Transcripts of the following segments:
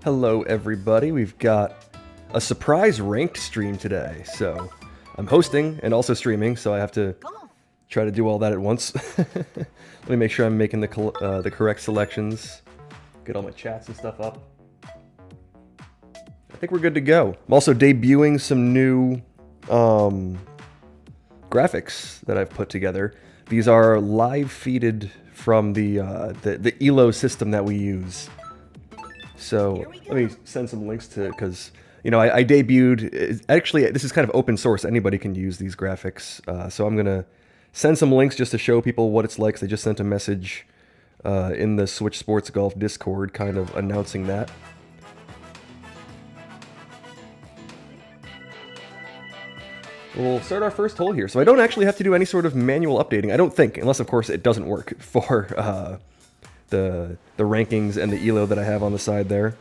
Hello everybody, we've got a surprise ranked stream today, so I'm hosting and also streaming, so I have to try to do all that at once. Let me make sure I'm making the correct selections, get all my chats and stuff up. I think we're good to go. I'm also debuting some new graphics that I've put together. These are live feeded from the ELO system that we use. So let me send some links to, because, you know, I debuted, actually, this is kind of open source. Anybody can use these graphics. So I'm going to send some links just to show people what it's like. They just sent a message in the Switch Sports Golf Discord kind of announcing that. We'll start our first hole here. So I don't actually have to do any sort of manual updating, I don't think, unless, of course, it doesn't work for the rankings and the ELO that I have on the side there.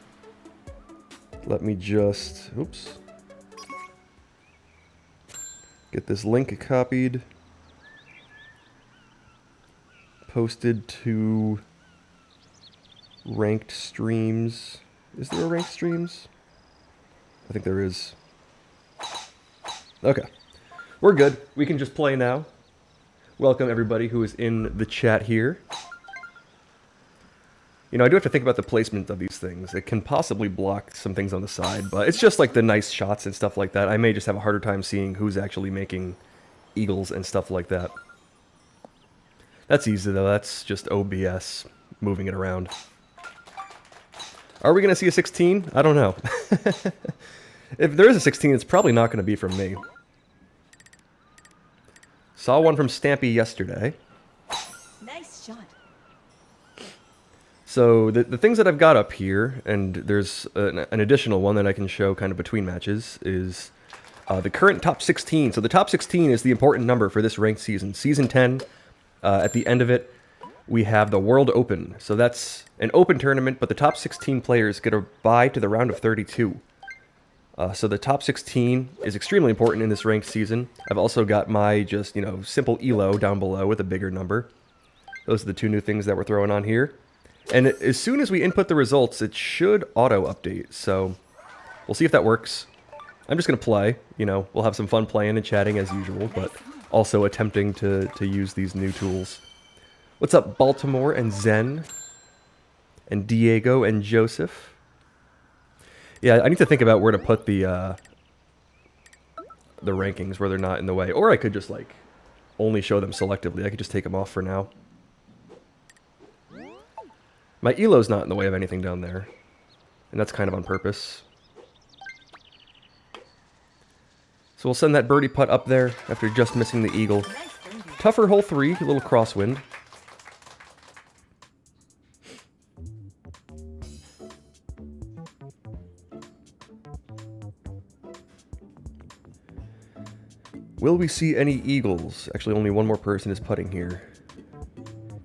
Let me just, oops, get this link copied, posted to ranked streams. Is there a ranked streams? I think there is. Okay, we're good. We can just play now. Welcome everybody who is in the chat here. You know, I do have to think about the placement of these things. It can possibly block some things on the side, but it's just like the nice shots and stuff like that. I may just have a harder time seeing who's actually making eagles and stuff like that. That's easy though, that's just OBS, moving it around. Are we going to see a 16? I don't know. If there is a 16, it's probably not going to be from me. Saw one from Stampy yesterday. Nice shot. So the things that I've got up here, and there's an additional one that I can show kind of between matches, is the current top 16. So the top 16 is the important number for this ranked season. Season 10, at the end of it, we have the World Open. So that's an open tournament, but the top 16 players get a bye to the round of 32. So the top 16 is extremely important in this ranked season. I've also got my just, you know, simple ELO down below with a bigger number. Those are the two new things that we're throwing on here. And as soon as we input the results, it should auto-update, so we'll see if that works. I'm just going to play, you know, we'll have some fun playing and chatting as usual, but also attempting to use these new tools. What's up, Baltimore and Zen? And Diego and Joseph? Yeah, I need to think about where to put the rankings where they're not in the way. Or I could just, like, only show them selectively. I could just take them off for now. My ELO's not in the way of anything down there. And that's kind of on purpose. So we'll send that birdie putt up there after just missing the eagle. Tougher hole 3, a little crosswind. Will we see any eagles? Actually, only one more person is putting here.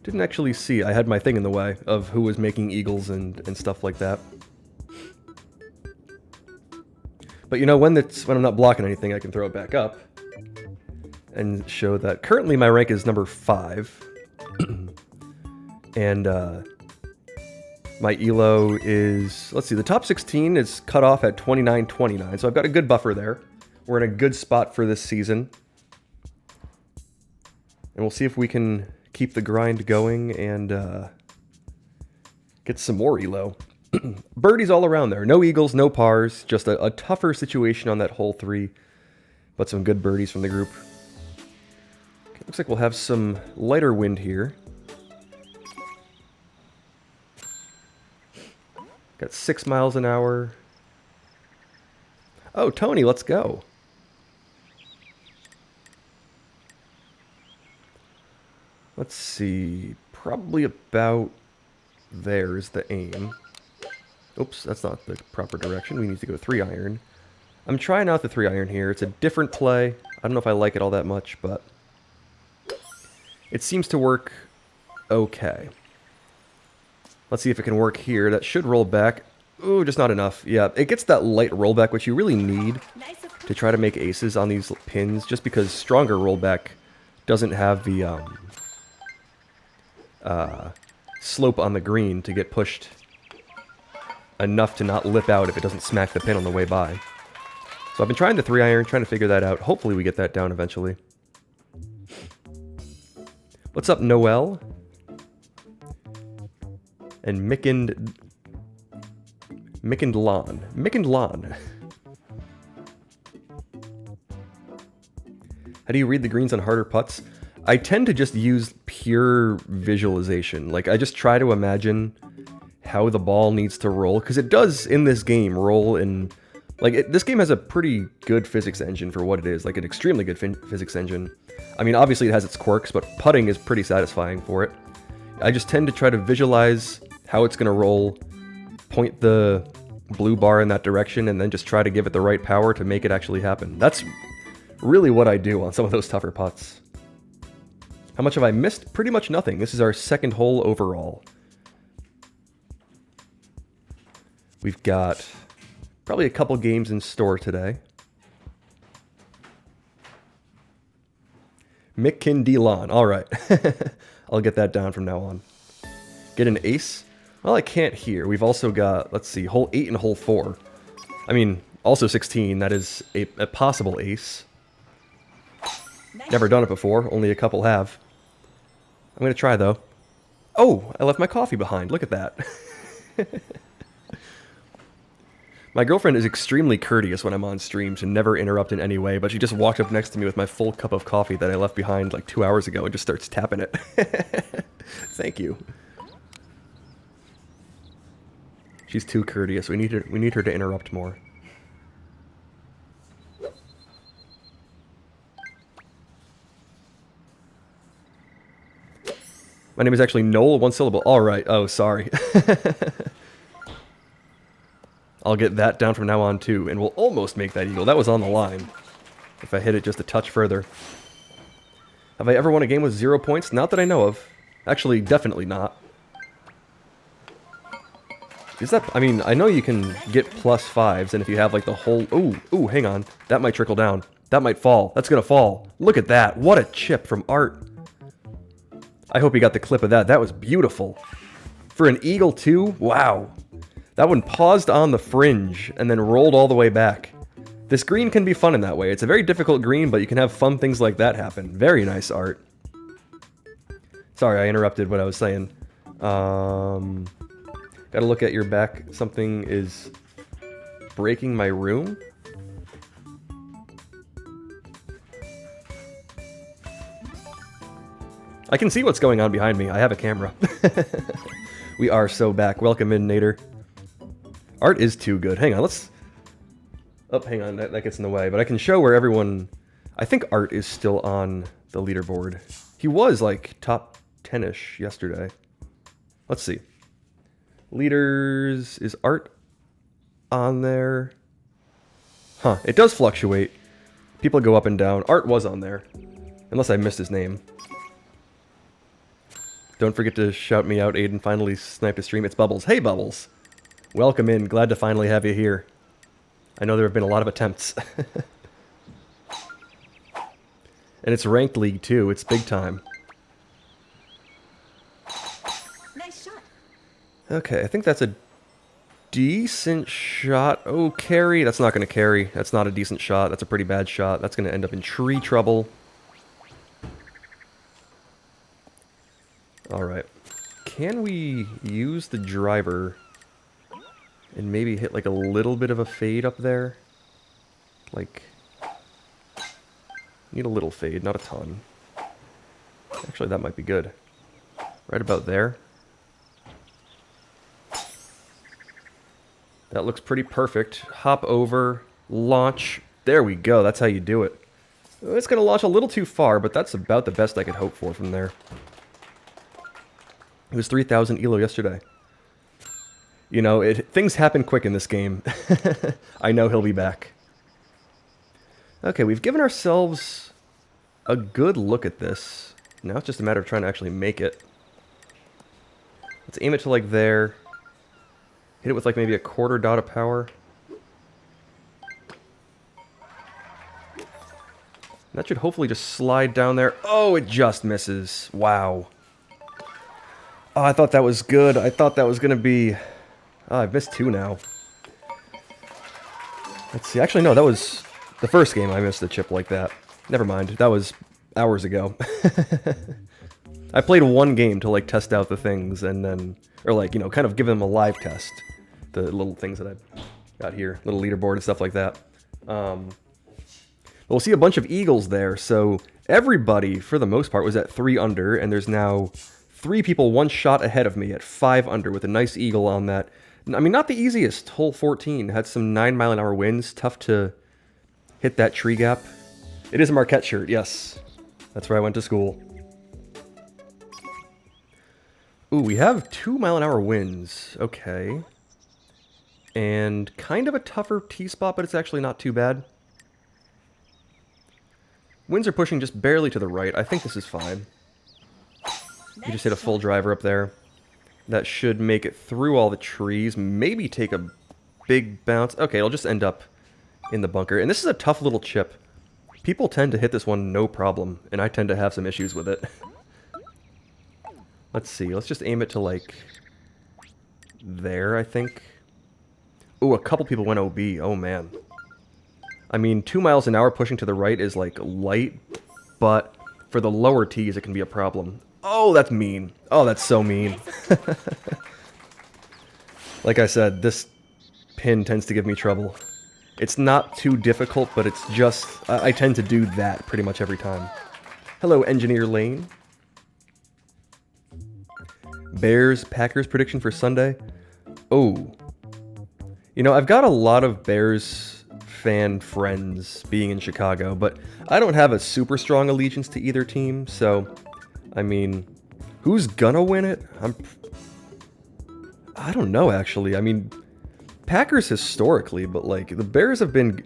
Didn't actually see. I had my thing in the way of who was making eagles and stuff like that. But you know, when I'm not blocking anything, I can throw it back up and show that currently my rank is number 5. And my ELO is, let's see, the top 16 is cut off at 29.29, so I've got a good buffer there. We're in a good spot for this season. And we'll see if we can keep the grind going and get some more ELO. Birdies all around there. No eagles, no pars. Just a tougher situation on that hole 3. But some good birdies from the group. Okay, looks like we'll have some lighter wind here. Got 6 miles an hour. Oh, Tony, let's go. Let's see, probably about there is the aim. Oops, that's not the proper direction. We need to go 3-iron. I'm trying out the 3-iron here. It's a different play. I don't know if I like it all that much, but it seems to work okay. Let's see if it can work here. That should roll back. Ooh, just not enough. Yeah, it gets that light rollback, which you really need to try to make aces on these pins, just because stronger rollback doesn't have the slope on the green to get pushed enough to not lip out if it doesn't smack the pin on the way by. So I've been trying the 3-iron, trying to figure that out. Hopefully we get that down eventually. What's up, Noel? And Mick and Lon. How do you read the greens on harder putts? I tend to just use pure visualization. Like, I just try to imagine how the ball needs to roll, because it does, in this game, roll in... Like, this game has a pretty good physics engine for what it is. Like, an extremely good physics engine. I mean, obviously it has its quirks, but putting is pretty satisfying for it. I just tend to try to visualize how it's going to roll, point the blue bar in that direction, and then just try to give it the right power to make it actually happen. That's really what I do on some of those tougher putts. How much have I missed? Pretty much nothing. This is our second hole overall. We've got probably a couple games in store today. Mick Delon. All right. I'll get that down from now on. Get an ace? Well, I can't here. We've also got, let's see, hole 8 and hole 4. I mean, also 16. That is a possible ace. Nice. Never done it before. Only a couple have. I'm going to try, though. Oh, I left my coffee behind. Look at that. My girlfriend is extremely courteous when I'm on stream to never interrupt in any way, but she just walked up next to me with my full cup of coffee that I left behind like 2 hours ago and just starts tapping it. Thank you. She's too courteous. We need her to interrupt more. My name is actually Noel, one syllable. All right. Oh, sorry. I'll get that down from now on, too, and we'll almost make that eagle. That was on the line. If I hit it just a touch further. Have I ever won a game with 0 points? Not that I know of. Actually, definitely not. Is that... I mean, I know you can get +5s, and if you have, like, the whole... Ooh, hang on. That might trickle down. That might fall. That's gonna fall. Look at that. What a chip from Art. I hope you got the clip of that. That was beautiful. For an eagle, too? Wow. That one paused on the fringe and then rolled all the way back. This green can be fun in that way. It's a very difficult green, but you can have fun things like that happen. Very nice, Art. Sorry, I interrupted what I was saying. Gotta look at your back. Something is breaking my room. I can see what's going on behind me. I have a camera. We are so back. Welcome in, Nader. Art is too good. Hang on, let's... Oh, hang on, that gets in the way. But I can show where everyone... I think Art is still on the leaderboard. He was, like, top 10-ish yesterday. Let's see. Leaders... Is Art on there? Huh, it does fluctuate. People go up and down. Art was on there. Unless I missed his name. Don't forget to shout me out, Aiden. Finally sniped a stream. It's Bubbles. Hey, Bubbles. Welcome in. Glad to finally have you here. I know there have been a lot of attempts. And it's ranked league, too. It's big time. Nice shot. Okay, I think that's a decent shot. Oh, carry. That's not going to carry. That's not a decent shot. That's a pretty bad shot. That's going to end up in tree trouble. Alright. Can we use the driver and maybe hit like a little bit of a fade up there? Like, need a little fade, not a ton. Actually, that might be good. Right about there. That looks pretty perfect. Hop over, launch. There we go, that's how you do it. It's going to launch a little too far, but that's about the best I could hope for from there. It was 3,000 ELO yesterday. You know, things happen quick in this game. I know he'll be back. Okay, we've given ourselves a good look at this. Now it's just a matter of trying to actually make it. Let's aim it to like there. Hit it with like maybe a quarter dot of power. That should hopefully just slide down there. Oh, it just misses. Wow. Oh, I thought that was good. I thought that was going to be Ah, I've missed 2 now. Let's see. Actually, no, that was the first game I missed a chip like that. Never mind. That was hours ago. I played 1 game to, like, test out the things and then... Or, like, you know, kind of give them a live test. The little things that I've got here. Little leaderboard and stuff like that. We'll see a bunch of eagles there, so everybody, for the most part, was at 3 under, and there's now 3 people 1 shot ahead of me at 5 under with a nice eagle on that. I mean, not the easiest. Hole 14 had some 9-mile-an-hour winds. Tough to hit that tree gap. It is a Marquette shirt, yes. That's where I went to school. Ooh, we have 2-mile-an-hour winds. Okay. And kind of a tougher T-spot, but it's actually not too bad. Winds are pushing just barely to the right. I think this is fine. You just hit a full driver up there. That should make it through all the trees. Maybe take a big bounce. Okay, it'll just end up in the bunker. And this is a tough little chip. People tend to hit this one no problem, and I tend to have some issues with it. Let's see. Let's just aim it to, like, there, I think. Ooh, a couple people went OB. Oh, man. I mean, 2 miles an hour pushing to the right is, like, light, but for the lower tees, it can be a problem. Oh, that's mean. Oh, that's so mean. Like I said, this pin tends to give me trouble. It's not too difficult, but it's just... I tend to do that pretty much every time. Hello, Engineer Lane. Bears-Packers prediction for Sunday? Oh. You know, I've got a lot of Bears fan friends being in Chicago, but I don't have a super strong allegiance to either team, so... I mean, who's gonna win it? I don't know, actually. I mean, Packers historically, but like the Bears have been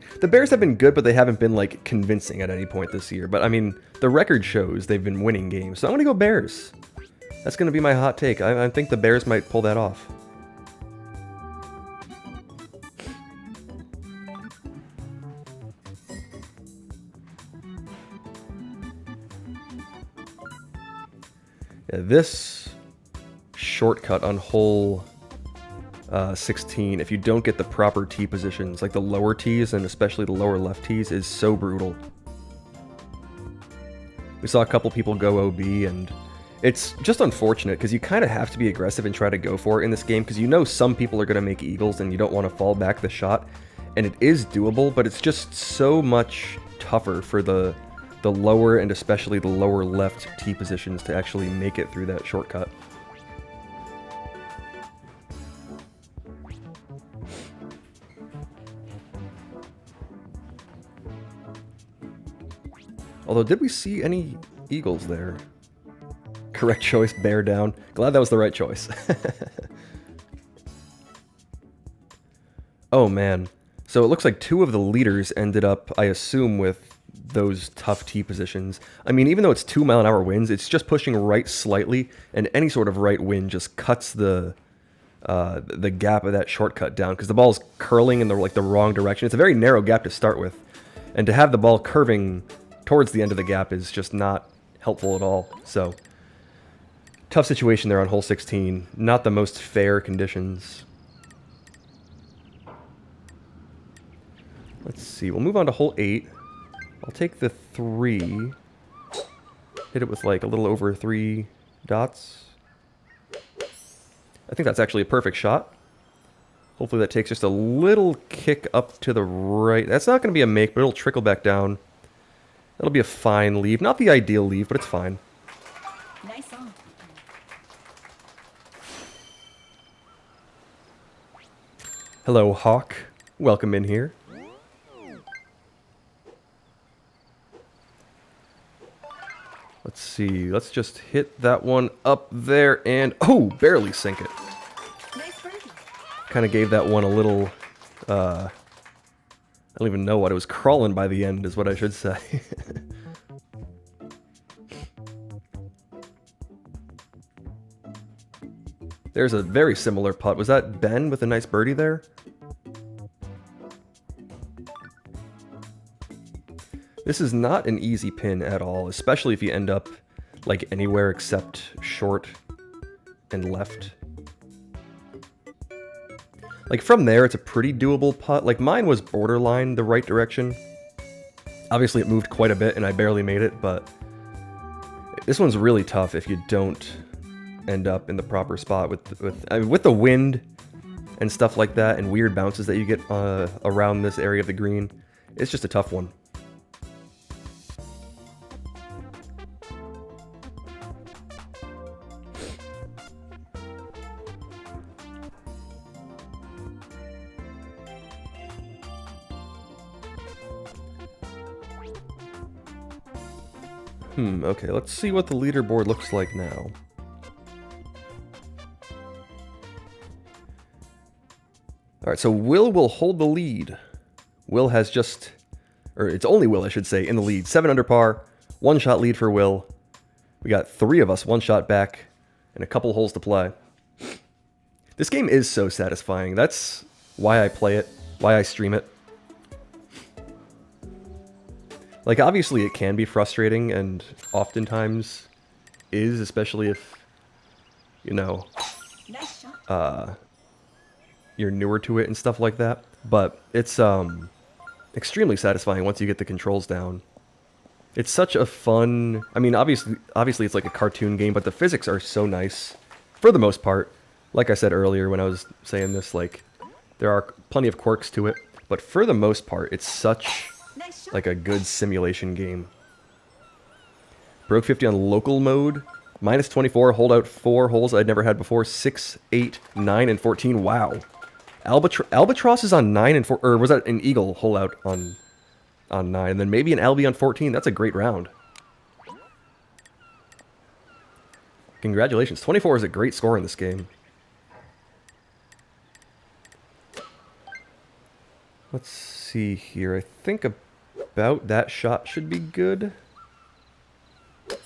good, but they haven't been like convincing at any point this year. But I mean, the record shows they've been winning games, so I'm gonna go Bears. That's gonna be my hot take. I think the Bears might pull that off. Yeah, this shortcut on hole 16, if you don't get the proper tee positions, like the lower tees and especially the lower left tees, is so brutal. We saw a couple people go OB, and it's just unfortunate because you kind of have to be aggressive and try to go for it in this game because you know some people are going to make eagles and you don't want to fall back the shot. And it is doable, but it's just so much tougher for the lower and especially the lower left tee positions to actually make it through that shortcut. Although, did we see any eagles there? Correct choice, bear down. Glad that was the right choice. Oh man. So it looks like 2 of the leaders ended up, I assume, with those tough tee positions. I mean, even though it's 2-mile-an-hour winds, it's just pushing right slightly, and any sort of right wind just cuts the gap of that shortcut down because the ball's curling in the wrong direction. It's a very narrow gap to start with, and to have the ball curving towards the end of the gap is just not helpful at all. So, tough situation there on hole 16. Not the most fair conditions. Let's see. We'll move on to hole 8. I'll take the 3. Hit it with like a little over 3 dots. I think that's actually a perfect shot. Hopefully that takes just a little kick up to the right. That's not going to be a make, but it'll trickle back down. That'll be a fine leave. Not the ideal leave, but it's fine. Nice on. Hello, Hawk. Welcome in here. Let's see. Let's just hit that one up there and... Oh! Barely sink it. Nice birdie. Kind of gave that one a little... I don't even know what. It was crawling by the end is what I should say. There's a very similar putt. Was that Ben with a nice birdie there? This is not an easy pin at all, especially if you end up like anywhere except short and left. Like, from there, it's a pretty doable putt. Like, mine was borderline the right direction. Obviously, it moved quite a bit, and I barely made it, but this one's really tough if you don't end up in the proper spot with the wind and stuff like that, and weird bounces that you get around this area of the green. It's just a tough one. Okay, let's see what the leaderboard looks like now. Alright, so Will hold the lead. Will has just... Or it's only Will, I should say, in the lead. 7 under par, 1-shot lead for Will. We got 3 of us, 1 shot back, and a couple holes to play. This game is so satisfying. That's why I play it, why I stream it. Like, obviously it can be frustrating, and oftentimes is, especially if, you know, Nice shot. You're newer to it and stuff like that. But it's extremely satisfying once you get the controls down. It's such a fun... I mean, obviously it's like a cartoon game, but the physics are so nice, for the most part. Like I said earlier when I was saying this, like, there are plenty of quirks to it, but for the most part, it's such... Nice shot. like a good simulation game. Broke 50 on local mode. Minus 24, hold out 4 holes I'd never had before. 6, 8, 9, and 14. Wow. Albatross is on 9 and 4, or was that an eagle hole out on 9? And then maybe an Albie on 14. That's a great round. Congratulations. 24 is a great score in this game. Let's see here. I think about that shot should be good. Yeah,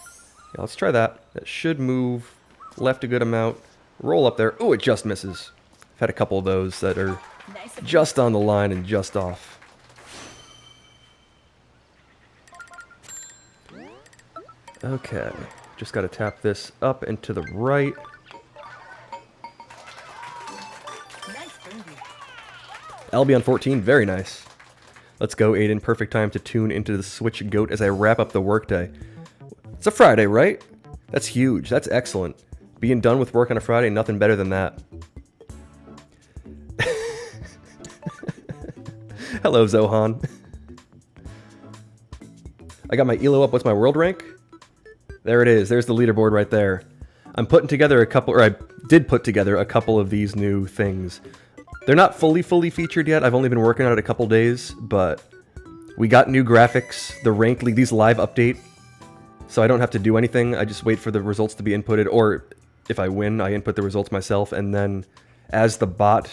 let's try that. That should move left a good amount. Roll up there. Oh, it just misses. I've had a couple of those that are Nice. just on the line and just off. Okay. Just got to tap this up and to the right. Nice birdie. Albie on 14, very nice. Let's go, Aiden. Perfect time to tune into the Switch Goat as I wrap up the workday. It's a Friday, right? That's huge. That's excellent. Being done with work on a Friday, nothing better than that. Hello, Zohan. I got my ELO up. What's my world rank? There it is. There's the leaderboard right there. I'm putting together a couple, or I did put together a couple of these new things. They're not fully featured yet. I've only been working on it a couple days, but we got new graphics. The rank league, these live update, so I don't have to do anything. I just wait for the results to be inputted, or if I win, I input the results myself, and then as the bot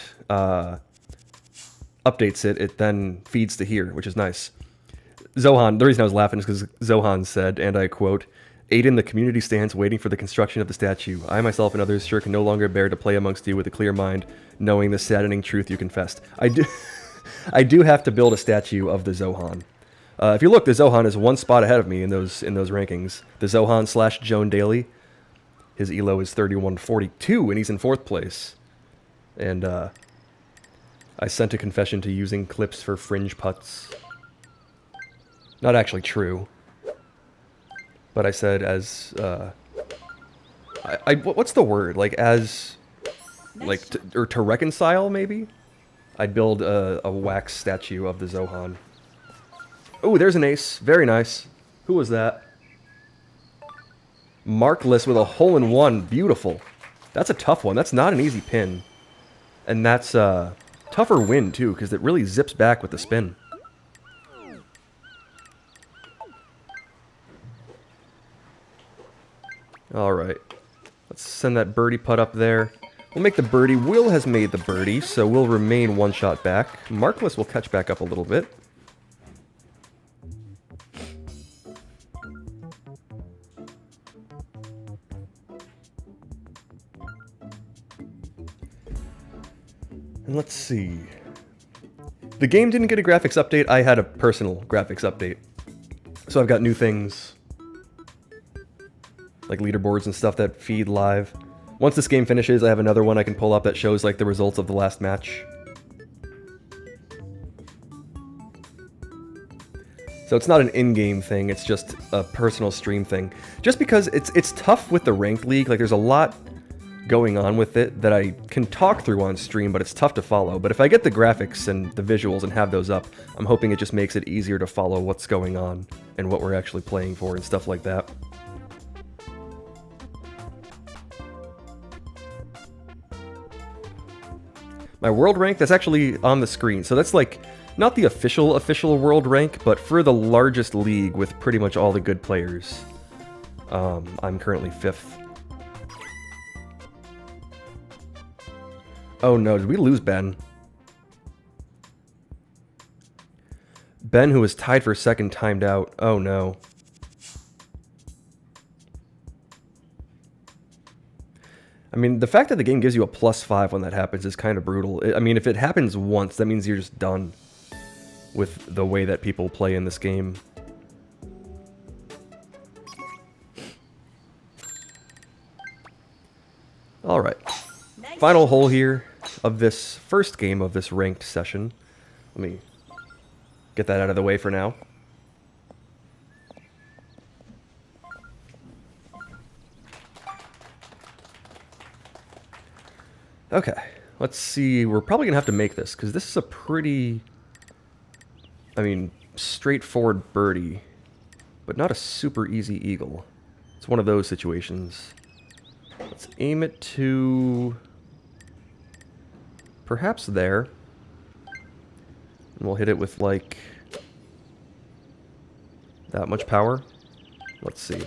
updates it, it then feeds to here, which is nice. Zohan, the reason I was laughing is because Zohan said, and I quote, "Aiden, the community stands waiting for the construction of the statue. I myself and others sure can no longer bear to play amongst you with a clear mind, knowing the saddening truth you confessed." I do have to build a statue of the Zohan. If you look, the Zohan is 1 spot ahead of me in those rankings. The Zohan / Joan Daly, his ELO is 3142, and he's in 4th place. And I sent a confession to using clips for fringe putts. Not actually true. But I said as, what's the word? Like, as, like, to reconcile, maybe? I'd build a wax statue of the Zohan. Oh, there's an ace. Very nice. Who was that? Markless with a hole-in-one. Beautiful. That's a tough one. That's not an easy pin. And that's a tougher win, too, because it really zips back with the spin. Alright. Let's send that birdie putt up there. We'll make the birdie. Will has made the birdie, so we'll remain 1 shot back. Markless will catch back up a little bit. And let's see. The game didn't get a graphics update. I had a personal graphics update. So I've got new things, like leaderboards and stuff that feed live. Once this game finishes, I have another one I can pull up that shows like the results of the last match. So it's not an in-game thing, it's just a personal stream thing. Just because it's tough with the ranked league, like there's a lot going on with it that I can talk through on stream, but it's tough to follow. But if I get the graphics and the visuals and have those up, I'm hoping it just makes it easier to follow what's going on and what we're actually playing for and stuff like that. My world rank, that's actually on the screen. So that's like, not the official world rank, but for the largest league with pretty much all the good players. I'm currently 5th. Oh no, did we lose Ben? Ben, who was tied for 2nd, timed out. Oh no. I mean, the fact that the game gives you a +5 when that happens is kind of brutal. I mean, if it happens once, that means you're just done with the way that people play in this game. Alright. Final hole here of this first game of this ranked session. Let me get that out of the way for now. Okay, let's see. We're probably going to have to make this, because this is a pretty, I mean, straightforward birdie, but not a super easy eagle. It's one of those situations. Let's aim it to perhaps there. And we'll hit it with, like, that much power. Let's see.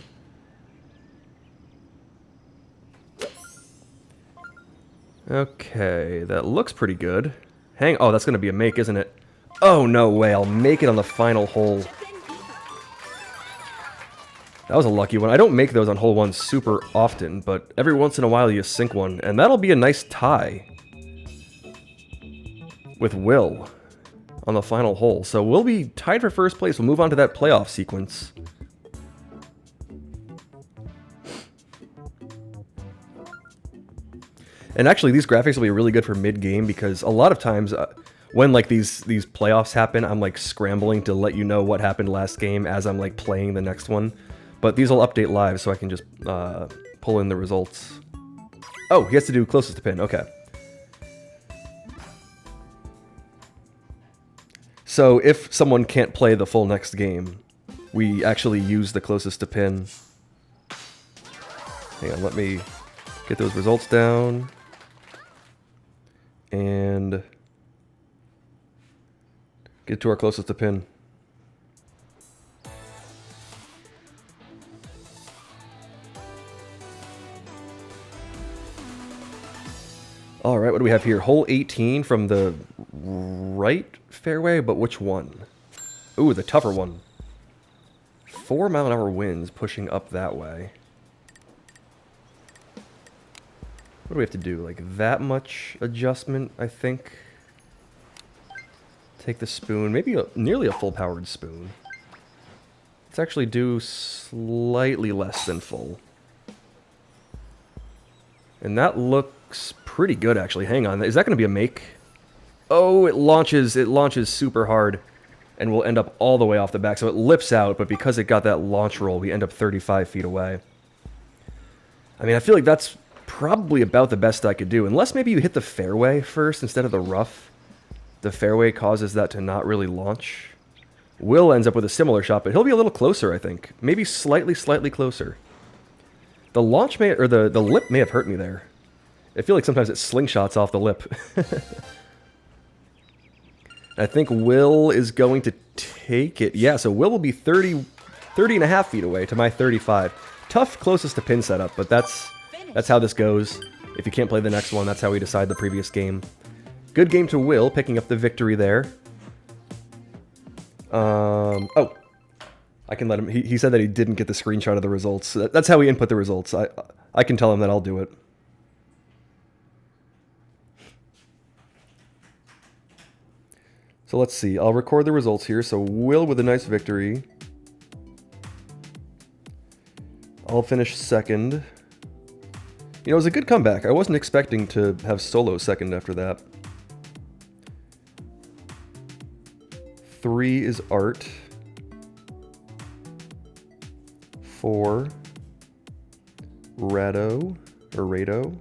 Okay, that looks pretty good. Oh, that's going to be a make, isn't it? Oh, no way. I'll make it on the final hole. That was a lucky one. I don't make those on hole 1 super often, but every once in a while you sink one, and that'll be a nice tie with Will on the final hole. So we'll be tied for 1st place. We'll move on to that playoff sequence. And actually, these graphics will be really good for mid-game, because a lot of times when like these playoffs happen, I'm like scrambling to let you know what happened last game as I'm like playing the next one. But these will update live, so I can just pull in the results. Oh, he has to do closest to pin. Okay. So if someone can't play the full next game, we actually use the closest to pin. Hang on, let me get those results down. And get to our closest to pin. All right, what do we have here? Hole 18 from the right fairway, but which one? Ooh, the tougher one. 4-mile-an-hour winds pushing up that way. What do we have to do? Like that much adjustment, I think. Take the spoon, maybe nearly a full-powered spoon. Let's actually do slightly less than full. And that looks pretty good, actually. Hang on, is that going to be a make? Oh, it launches super hard, and we'll end up all the way off the back. So it lips out, but because it got that launch roll, we end up 35 feet away. I mean, I feel like that's probably about the best I could do, unless maybe you hit the fairway first instead of the rough. The fairway causes that to not really launch. Will ends up with a similar shot, but he'll be a little closer, I think. Maybe slightly closer. The launch may, or the lip may have hurt me there. I feel like sometimes it slingshots off the lip. I think Will is going to take it. Yeah, so Will be 30 and a half feet away to my 35. Tough closest to pin setup, but that's how this goes. If you can't play the next one, that's how we decide the previous game. Good game to Will, picking up the victory there. Oh, I can let him. He said that he didn't get the screenshot of the results. That's how we input the results. I can tell him that I'll do it. So let's see. I'll record the results here. So Will with a nice victory. I'll finish 2nd. You know, it was a good comeback. I wasn't expecting to have solo 2nd after that. 3 is Art. 4, Rado, or Rado.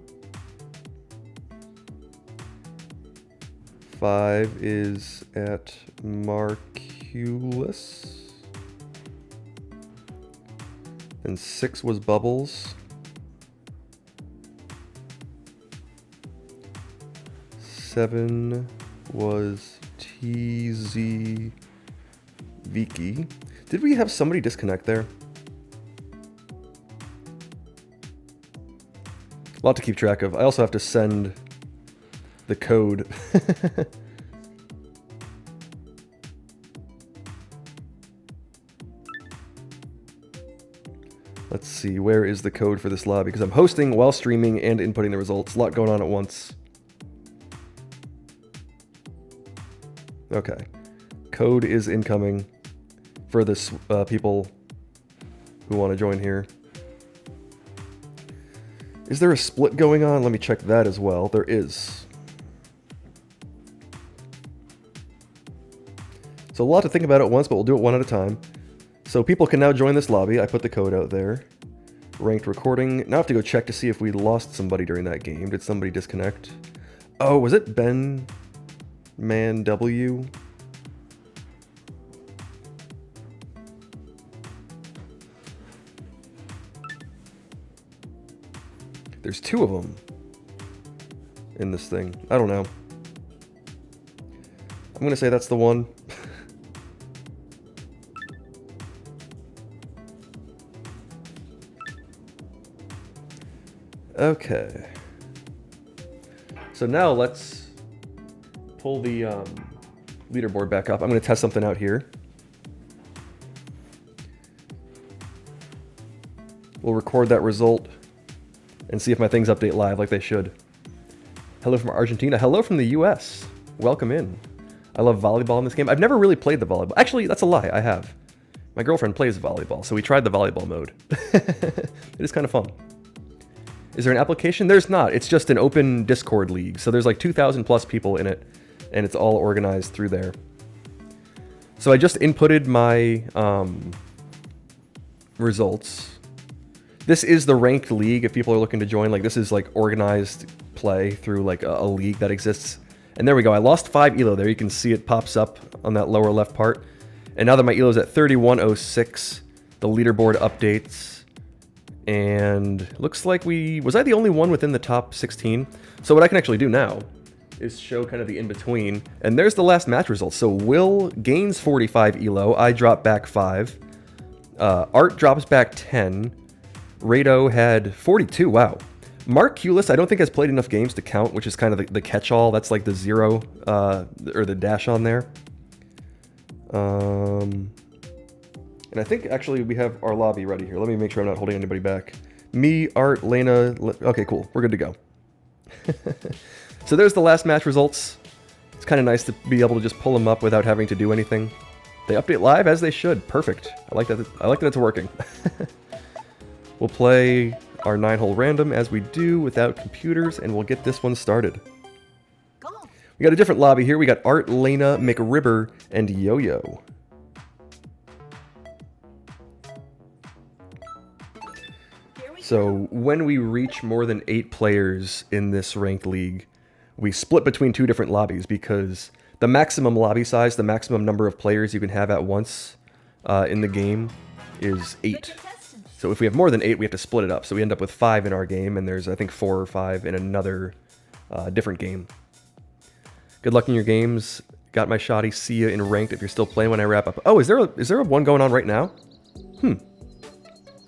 5 is at Marculus. And 6 was Bubbles. 7 was TZ Viki. Did we have somebody disconnect there? A lot to keep track of. I also have to send the code. Let's see, where is the code for this lobby? Because I'm hosting while streaming and inputting the results. A lot going on at once. Okay. Code is incoming for this people who want to join here. Is there a split going on? Let me check that as well. There is. So a lot to think about at once, but we'll do it one at a time. So people can now join this lobby. I put the code out there. Ranked recording. Now I have to go check to see if we lost somebody during that game. Did somebody disconnect? Oh, was it Ben Man W? There's 2 of them in this thing. I don't know. I'm going to say that's the one. Okay. So now let's pull the leaderboard back up. I'm going to test something out here. We'll record that result and see if my things update live like they should. Hello from Argentina. Hello from the US. Welcome in. I love volleyball in this game. I've never really played the volleyball. Actually, that's a lie. I have. My girlfriend plays volleyball, so we tried the volleyball mode. It is kind of fun. Is there an application? There's not. It's just an open Discord league. So there's like 2,000 plus people in it, and it's all organized through there. So I just inputted my results. This is the ranked league if people are looking to join. Like, this is like organized play through like a league that exists. And there we go. I lost 5 ELO there. You can see it pops up on that lower left part. And now that my ELO is at 3106, the leaderboard updates. And looks like was I the only one within the top 16? So what I can actually do now is show kind of the in-between. And there's the last match results. So Will gains 45 ELO. I drop back 5. Art drops back 10. Rado had 42. Wow. Marculus, I don't think has played enough games to count, which is kind of the catch-all. That's like the 0 or the dash on there. And I think actually we have our lobby ready here. Let me make sure I'm not holding anybody back. Me, Art, Lena. Okay, cool. We're good to go. So there's the last match results. It's kind of nice to be able to just pull them up without having to do anything. They update live as they should. Perfect. I like that. I like that it's working. We'll play our 9-hole random as we do without computers, and we'll get this one started. Go. We got a different lobby here. We got Art, Lena, McRibber, and Yo-Yo. So when we reach more than 8 players in this ranked league, we split between 2 different lobbies because the maximum lobby size, the maximum number of players you can have at once in the game is 8. So if we have more than 8, we have to split it up. So we end up with 5 in our game, and there's, I think, 4 or 5 in another different game. Good luck in your games. Got my shoddy. See you in ranked if you're still playing when I wrap up. Oh, is there a one going on right now?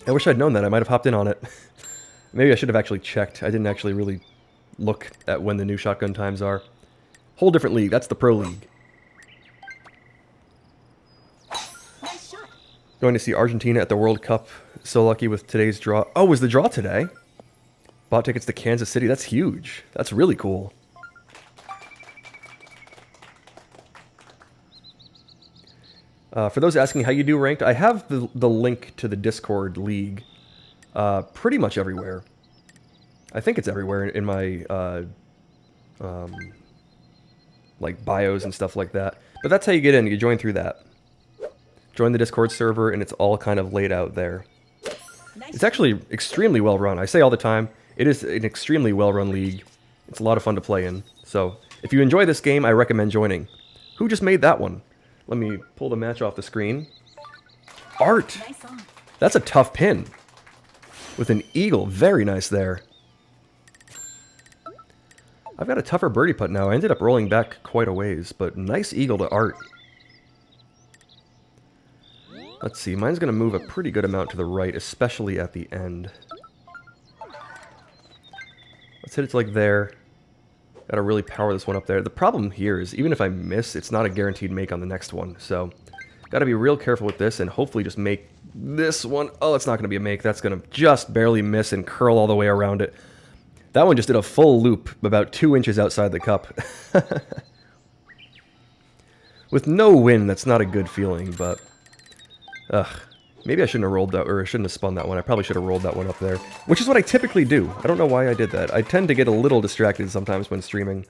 I wish I'd known that. I might have hopped in on it. Maybe I should have actually checked. I didn't actually really look at when the new shotgun times are. Whole different league. That's the pro league. Nice shot. Going to see Argentina at the World Cup. So lucky with today's draw. Oh, was the draw today? Bought tickets to Kansas City. That's huge. That's really cool. For those asking how you do ranked, I have the link to the Discord league pretty much everywhere. I think it's everywhere in my like bios and stuff like that. But that's how you get in. You join through that. Join the Discord server, and it's all kind of laid out there. It's actually extremely well run. I say all the time, it is an extremely well run league. It's a lot of fun to play in. So if you enjoy this game, I recommend joining. Who just made that one? Let me pull the match off the screen. Art! Nice on. That's a tough pin. With an eagle. Very nice there. I've got a tougher birdie putt now. I ended up rolling back quite a ways, but nice eagle to Art. Let's see, mine's going to move a pretty good amount to the right, especially at the end. Let's hit it to like there. Gotta really power this one up there. The problem here is, even if I miss, it's not a guaranteed make on the next one, so gotta be real careful with this and hopefully just make this one. Oh, it's not gonna be a make. That's gonna just barely miss and curl all the way around it. That one just did a full loop about 2 inches outside the cup. With no wind, that's not a good feeling, but ugh. Maybe I shouldn't have rolled that, or I shouldn't have spun that one. I probably should have rolled that one up there. Which is what I typically do. I don't know why I did that. I tend to get a little distracted sometimes when streaming.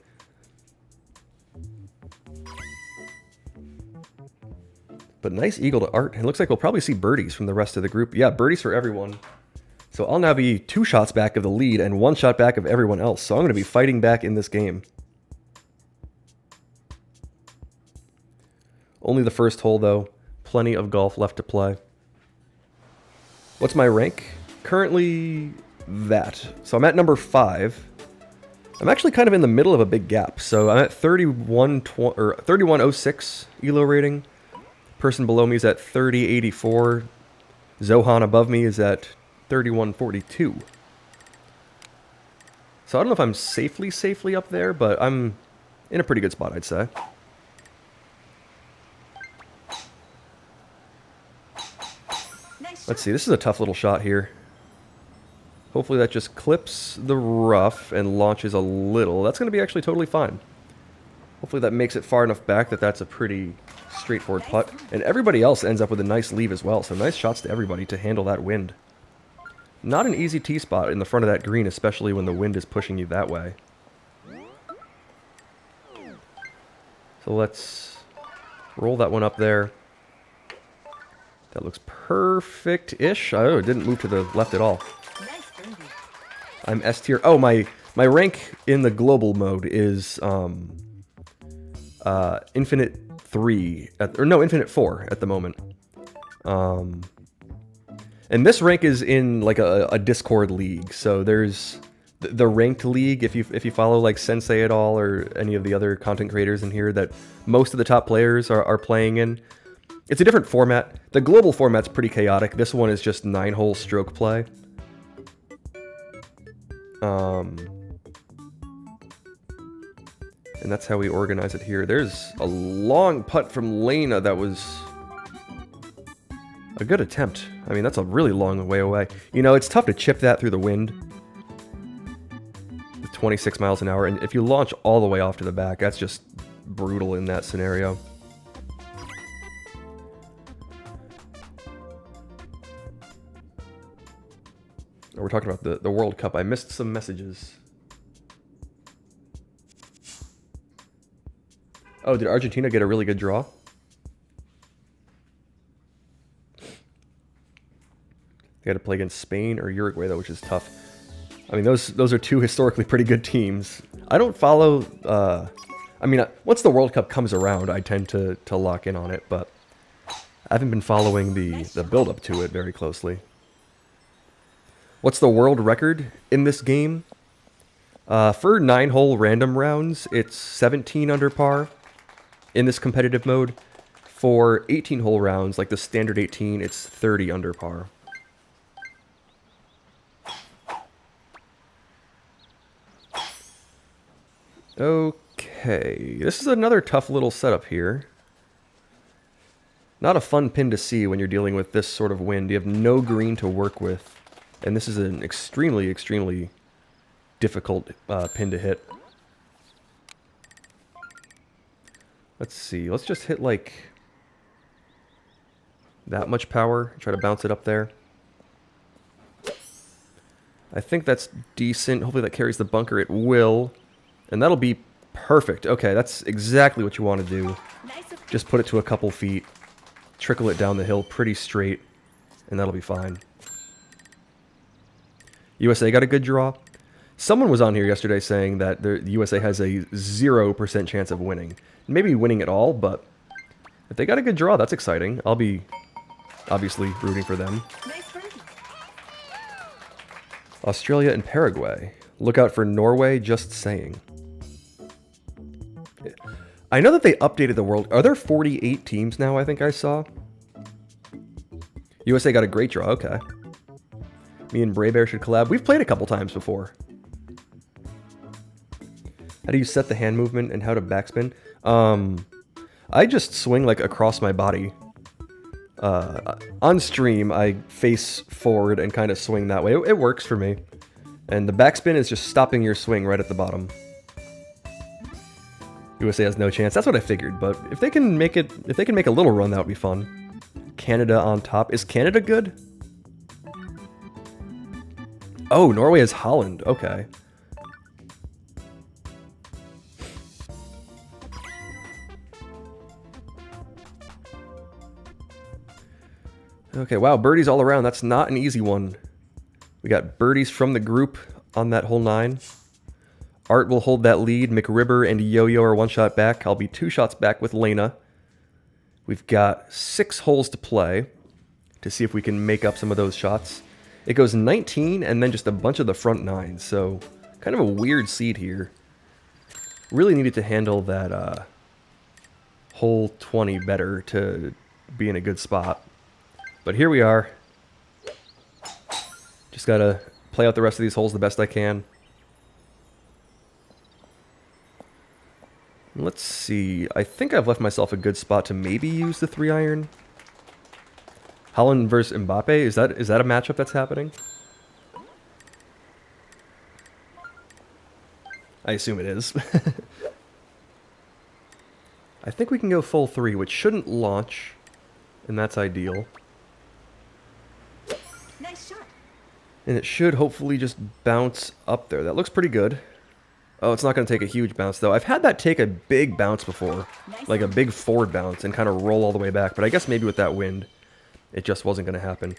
But nice eagle to Art. It looks like we'll probably see birdies from the rest of the group. Yeah, birdies for everyone. So I'll now be 2 shots back of the lead and 1 shot back of everyone else. So I'm going to be fighting back in this game. Only the first hole, though. Plenty of golf left to play. What's my rank? Currently, that. So I'm at number 5. I'm actually kind of in the middle of a big gap. So I'm at 3106 ELO rating. Person below me is at 3084. Zohan above me is at 3142. So I don't know if I'm safely up there, but I'm in a pretty good spot, I'd say. Let's see, this is a tough little shot here. Hopefully that just clips the rough and launches a little. That's going to be actually totally fine. Hopefully that makes it far enough back that that's a pretty straightforward putt. And everybody else ends up with a nice leave as well, so nice shots to everybody to handle that wind. Not an easy tee spot in the front of that green, especially when the wind is pushing you that way. So let's roll that one up there. That looks perfect-ish. Oh, it didn't move to the left at all. I'm S tier. Oh, my rank in the global mode is Infinite 3, Infinite 4 at the moment. And this rank is in like a Discord league. So there's the ranked league. If you follow like Sensei at all or any of the other content creators in here that most of the top players are playing in. It's a different format. The global format's pretty chaotic. This one is just 9-hole stroke play. And that's how we organize it here. There's a long putt from Lena that was a good attempt. I mean, that's a really long way away. You know, it's tough to chip that through the wind with 26 miles an hour. And if you launch all the way off to the back, that's just brutal in that scenario. We're talking about the World Cup. I missed some messages. Oh, did Argentina get a really good draw? They had to play against Spain or Uruguay, though, which is tough. I mean, those are 2 historically pretty good teams. I don't follow... I mean, once the World Cup comes around, I tend to lock in on it, but I haven't been following the build-up to it very closely. What's the world record in this game? For 9-hole random rounds, it's 17 under par in this competitive mode. For 18-hole rounds, like the standard 18, it's 30 under par. Okay, this is another tough little setup here. Not a fun pin to see when you're dealing with this sort of wind. You have no green to work with. And this is an extremely, extremely difficult pin to hit. Let's see. Let's just hit like that much power. Try to bounce it up there. I think that's decent. Hopefully that carries the bunker. It will. And that'll be perfect. Okay, that's exactly what you want to do. Just put it to a couple feet. Trickle it down the hill pretty straight. And that'll be fine. USA got a good draw. Someone was on here yesterday saying that the USA has a 0% chance of winning. Maybe winning at all, but if they got a good draw, that's exciting. I'll be obviously rooting for them. Nice birdie. Australia and Paraguay. Look out for Norway, just saying. I know that they updated the world. Are there 48 teams now, I think I saw? USA got a great draw, okay. Me and Bray Bear should collab. We've played a couple times before. How do you set the hand movement and how to backspin? I just swing like across my body. On stream, I face forward and kind of swing that way. It works for me. And the backspin is just stopping your swing right at the bottom. USA has no chance. That's what I figured, but if they can make it, if they can make a little run, that would be fun. Canada on top. Is Canada good? Oh, Norway is Holland. Okay. Okay, wow, birdies all around. That's not an easy one. We got birdies from the group on that hole 9. Art will hold that lead. McRibber and Yo-Yo are 1 shot back. I'll be 2 shots back with Lena. We've got 6 holes to play to see if we can make up some of those shots. It goes 19 and then just a bunch of the front 9, so kind of a weird seed here. Really needed to handle that hole 20 better to be in a good spot. But here we are. Just gotta play out the rest of these holes the best I can. Let's see. I think I've left myself a good spot to maybe use the 3-iron. Holland versus Mbappe. Is that a matchup that's happening? I assume it is. I think we can go full 3, which shouldn't launch, and that's ideal. Nice shot. And it should hopefully just bounce up there. That looks pretty good. Oh, it's not going to take a huge bounce, though. I've had that take a big bounce before. Like a big forward bounce and kind of roll all the way back. But I guess maybe with that wind, it just wasn't going to happen.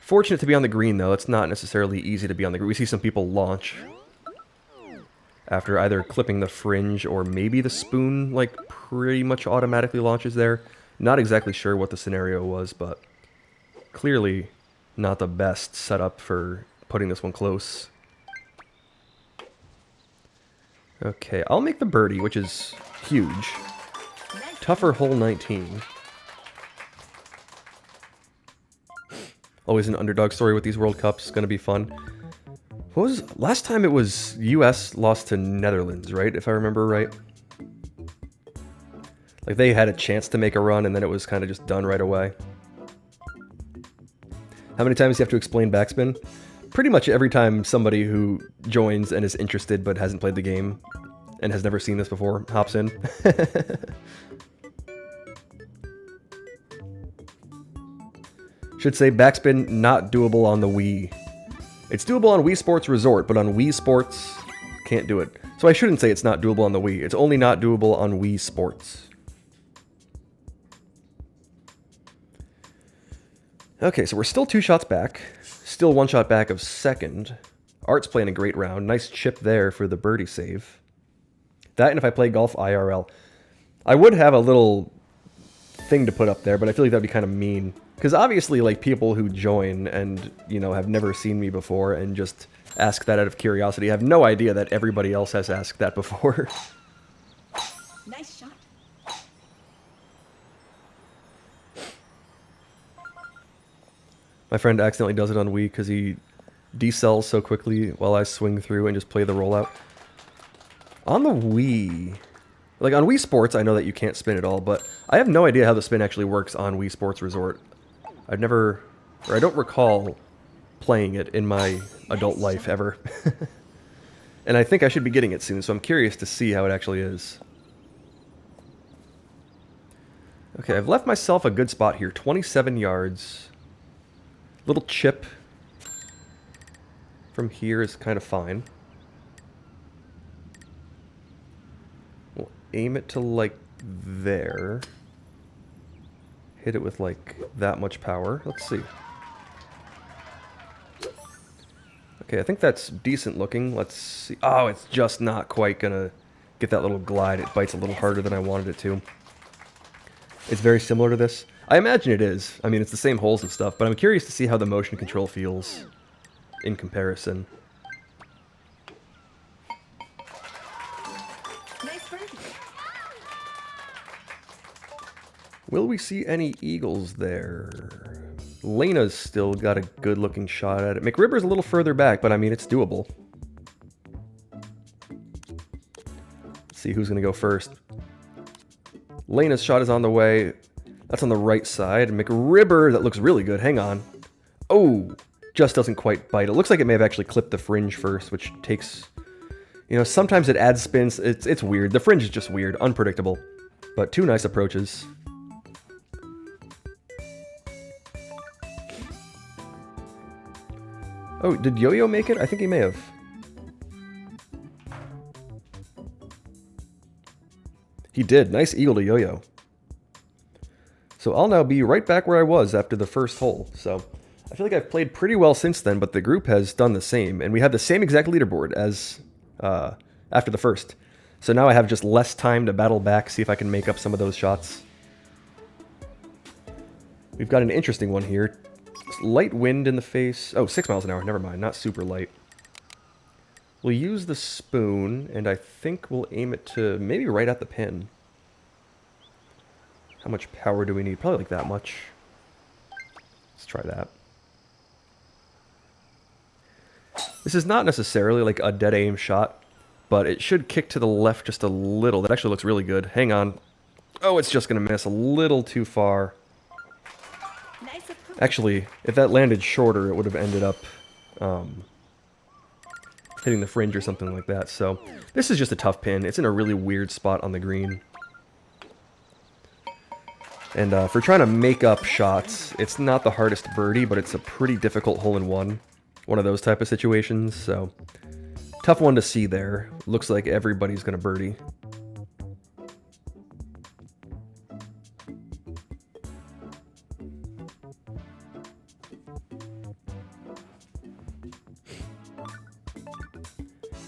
Fortunate to be on the green, though. It's not necessarily easy to be on the green. We see some people launch after either clipping the fringe or maybe the spoon, like, pretty much automatically launches there. Not exactly sure what the scenario was, but clearly not the best setup for putting this one close. Okay, I'll make the birdie, which is huge. Tougher hole 19. Always an underdog story with these World Cups. Going to be fun. What was last time? It was U.S. lost to Netherlands, right? If I remember right. Like they had a chance to make a run, and then it was kind of just done right away. How many times do you have to explain backspin? Pretty much every time somebody who joins and is interested but hasn't played the game and has never seen this before hops in. Should say backspin not doable on the Wii. It's doable on Wii Sports Resort, but on Wii Sports, can't do it. So I shouldn't say it's not doable on the Wii. It's only not doable on Wii Sports. Okay, so we're still 2 shots back. Still 1 shot back of second. Art's playing a great round. Nice chip there for the birdie save. That and if I play golf IRL. I would have a little thing to put up there, but I feel like that'd be kind of mean. Because obviously, like, people who join and, you know, have never seen me before and just ask that out of curiosity have no idea that everybody else has asked that before. Nice shot. My friend accidentally does it on Wii because he decells so quickly while I swing through and just play the rollout. On the Wii, like on Wii Sports, I know that you can't spin at all, but I have no idea how the spin actually works on Wii Sports Resort. I've never, or I don't recall playing it in my adult life ever. And I think I should be getting it soon, so I'm curious to see how it actually is. Okay, I've left myself a good spot here, 27 yards. Little chip from here is kind of fine. We'll aim it to like there. Hit it with like that much power. Let's see. Okay, I think that's decent looking. Let's see. Oh, it's just not quite gonna get that little glide. It bites a little harder than I wanted it to. It's very similar to this. I imagine it is. I mean, it's the same holes and stuff, but I'm curious to see how the motion control feels in comparison. Nice birdie. Will we see any eagles there? Lena's still got a good-looking shot at it. McRibber's a little further back, but I mean, it's doable. Let's see who's going to go first. Lena's shot is on the way. That's on the right side. McRibber, that looks really good. Hang on. Oh, just doesn't quite bite. It looks like it may have actually clipped the fringe first, which takes... You know, sometimes it adds spins. It's weird. The fringe is just weird, unpredictable. But two nice approaches. Oh, did Yo-Yo make it? I think he may have. He did. Nice eagle to Yo-Yo. So I'll now be right back where I was after the first hole. So I feel like I've played pretty well since then, but the group has done the same. And we have the same exact leaderboard as after the first. So now I have just less time to battle back, see if I can make up some of those shots. We've got an interesting one here. Light wind in the face. Oh, 6 miles an hour. Never mind. Not super light. We'll use the spoon, and I think we'll aim it to maybe right at the pin. How much power do we need? Probably like that much. Let's try that. This is not necessarily like a dead aim shot, but it should kick to the left just a little. That actually looks really good. Hang on. Oh, it's just going to miss a little too far. Actually, if that landed shorter, it would have ended up hitting the fringe or something like that. So this is just a tough pin. It's in a really weird spot on the green. And for trying to make up shots, it's not the hardest birdie, but it's a pretty difficult hole-in-one. One of those type of situations, so tough one to see there. Looks like everybody's going to birdie.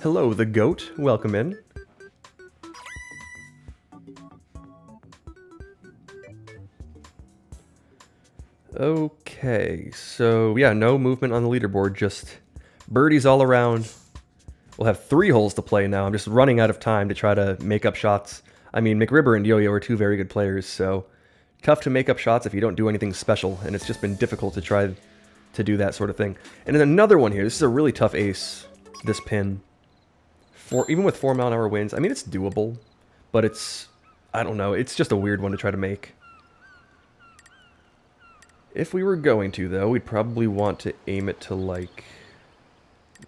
Hello, the goat. Welcome in. Okay, so yeah, no movement on the leaderboard, just birdies all around. We'll have 3 holes to play now. I'm just running out of time to try to make up shots. I mean, McRibber and Yo-Yo are 2 very good players, so tough to make up shots if you don't do anything special, and it's just been difficult to try to do that sort of thing. And then another one here. This is a really tough ace, this pin. Even with 4-mile-an-hour winds, I mean, it's doable, but it's, I don't know, it's just a weird one to try to make. If we were going to, though, we'd probably want to aim it to, like,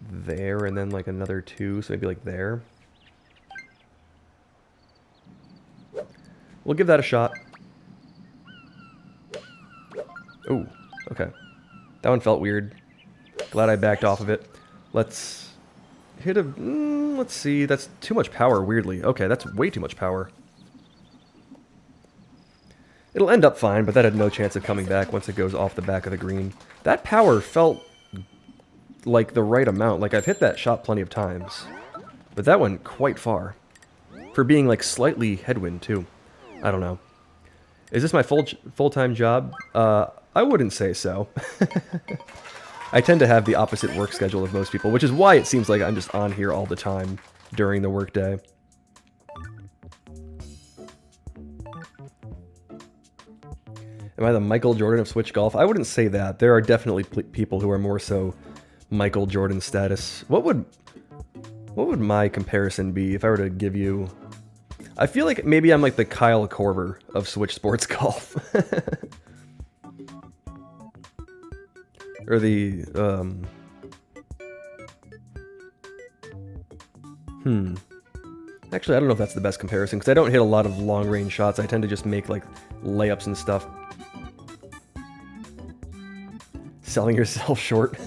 there, and then, like, another 2, so maybe, like, there. We'll give that a shot. Oh, okay. That one felt weird. Glad I backed off of it. Let's hit a... let's see, that's too much power, weirdly. Okay, that's way too much power. It'll end up fine, but that had no chance of coming back once it goes off the back of the green. That power felt like the right amount. Like, I've hit that shot plenty of times. But that went quite far. For being, like, slightly headwind, too. I don't know. Is this my full-time job? I wouldn't say so. I tend to have the opposite work schedule of most people, which is why it seems like I'm just on here all the time during the workday. Am I the Michael Jordan of Switch Golf? I wouldn't say that. There are definitely people who are more so Michael Jordan status. What would my comparison be if I were to give you... I feel like maybe I'm like the Kyle Korver of Switch Sports Golf. Or the... Actually, I don't know if that's the best comparison, because I don't hit a lot of long-range shots. I tend to just make, like, layups and stuff. Selling yourself short.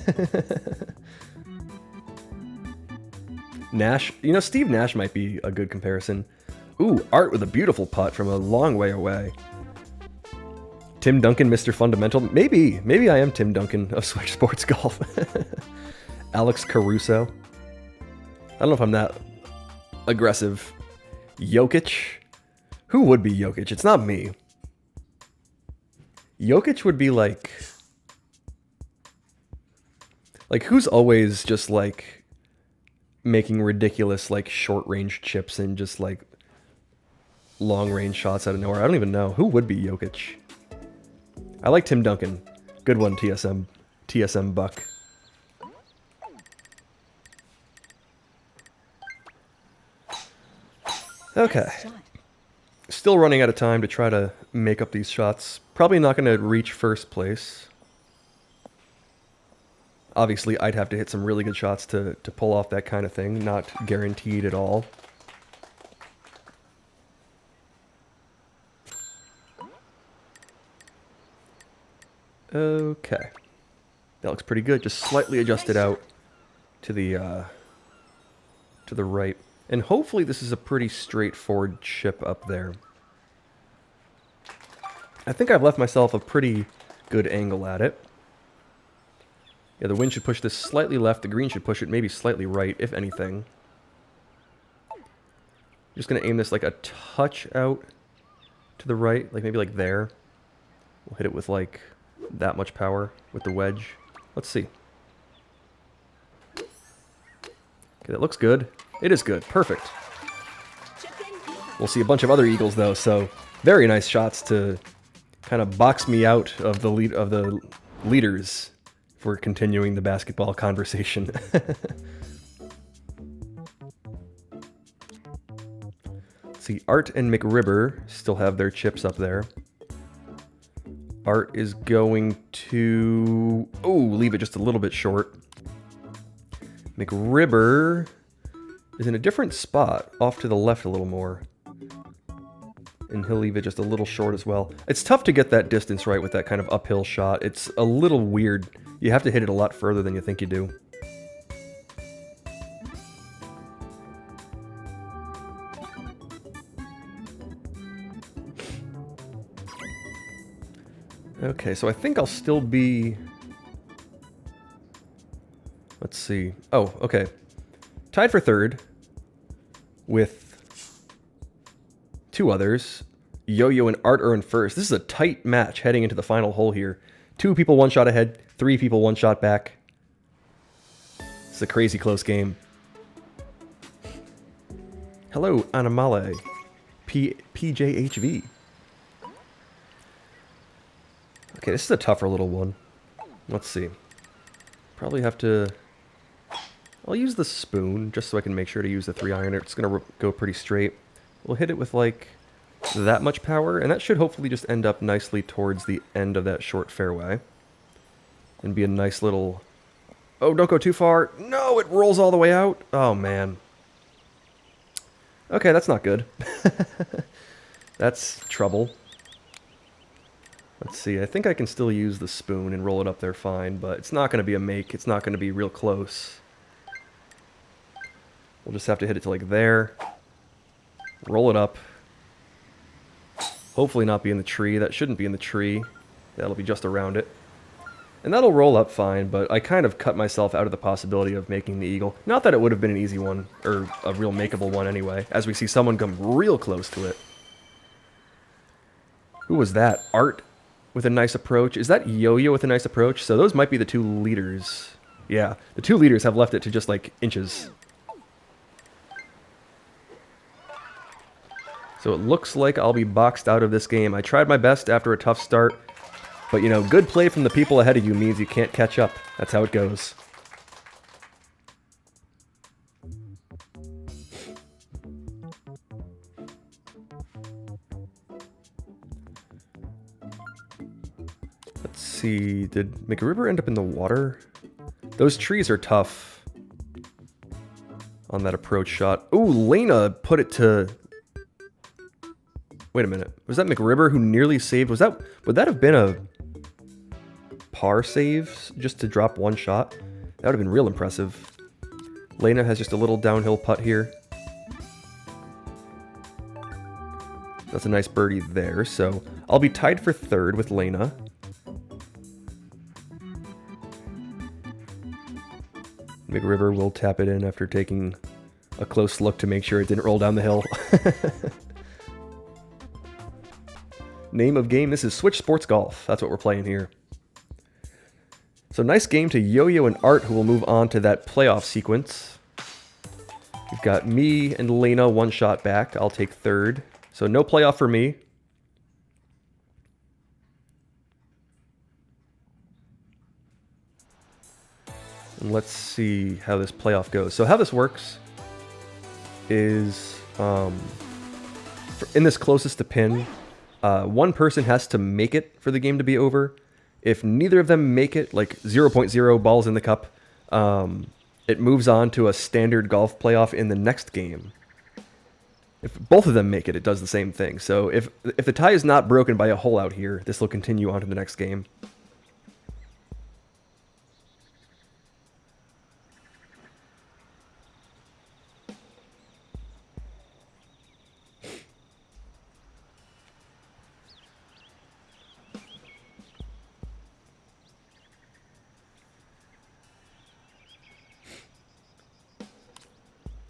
Nash. You know, Steve Nash might be a good comparison. Ooh, Art with a beautiful putt from a long way away. Tim Duncan, Mr. Fundamental. Maybe I am Tim Duncan of Switch Sports Golf. Alex Caruso. I don't know if I'm that aggressive. Jokic? Who would be Jokic? It's not me. Jokic would be like who's always just like making ridiculous like short range chips and just like long range shots out of nowhere. I don't even know. Who would be Jokic? I like Tim Duncan. Good one, TSM Buck. Okay. Nice shot. Still running out of time to try to make up these shots. Probably not going to reach first place. Obviously, I'd have to hit some really good shots to pull off that kind of thing. Not guaranteed at all. Okay. That looks pretty good. Just slightly adjusted out to the right. And hopefully this is a pretty straightforward chip up there. I think I've left myself a pretty good angle at it. Yeah, the wind should push this slightly left. The green should push it maybe slightly right, if anything. Just going to aim this like a touch out to the right, like maybe like there. We'll hit it with like that much power with the wedge. Let's see. Okay, that looks good. It is good. Perfect. Chip in defense. We'll see a bunch of other eagles though, so very nice shots to kind of box me out of the leaders if we're continuing the basketball conversation. Let's see, Art and McRibber still have their chips up there. Art is going to leave it just a little bit short. McRibber is in a different spot, off to the left a little more. And he'll leave it just a little short as well. It's tough to get that distance right with that kind of uphill shot. It's a little weird. You have to hit it a lot further than you think you do. Okay, so I think I'll still be... Let's see. Oh, okay. Tied for third with two others. Yo-Yo and Art are in first. This is a tight match heading into the final hole here. 2 people one shot ahead, 3 people one shot back. It's a crazy close game. Hello, Animale. PJHV. Okay, this is a tougher little one. Let's see. Probably have to... I'll use the spoon, just so I can make sure to use the 3-iron. It's going to go pretty straight. We'll hit it with, like, that much power, and that should hopefully just end up nicely towards the end of that short fairway. And be a nice little... Oh, don't go too far. No, it rolls all the way out. Oh, man. Okay, that's not good. That's trouble. Let's see, I think I can still use the spoon and roll it up there fine, but it's not going to be a make. It's not going to be real close. We'll just have to hit it to like there. Roll it up. Hopefully not be in the tree. That shouldn't be in the tree. That'll be just around it. And that'll roll up fine, but I kind of cut myself out of the possibility of making the eagle. Not that it would have been an easy one, or a real makeable one anyway, as we see someone come real close to it. Who was that? Art with a nice approach. Is that Yo-Yo with a nice approach? So those might be the 2 leaders. Yeah, the 2 leaders have left it to just like inches. So it looks like I'll be boxed out of this game. I tried my best after a tough start, but you know, good play from the people ahead of you means you can't catch up. That's how it goes. Let's see, did McRibber end up in the water? Those trees are tough on that approach shot. Ooh, Lena put it to... Wait a minute. Was that McRibber who nearly saved? Would that have been a par save just to drop one shot? That would have been real impressive. Lena has just a little downhill putt here. That's a nice birdie there, so I'll be tied for third with Lena. McRiver will tap it in after taking a close look to make sure it didn't roll down the hill. Name of game, this is Switch Sports Golf. That's what we're playing here. So nice game to Yo-Yo and Art, who will move on to that playoff sequence. We've got me and Lena one shot back. I'll take third. So no playoff for me. And let's see how this playoff goes. So how this works is, in this closest to pin, one person has to make it for the game to be over. If neither of them make it, like 0.0 balls in the cup, it moves on to a standard golf playoff in the next game. If both of them make it, it does the same thing. So if the tie is not broken by a hole out here, this will continue on to the next game.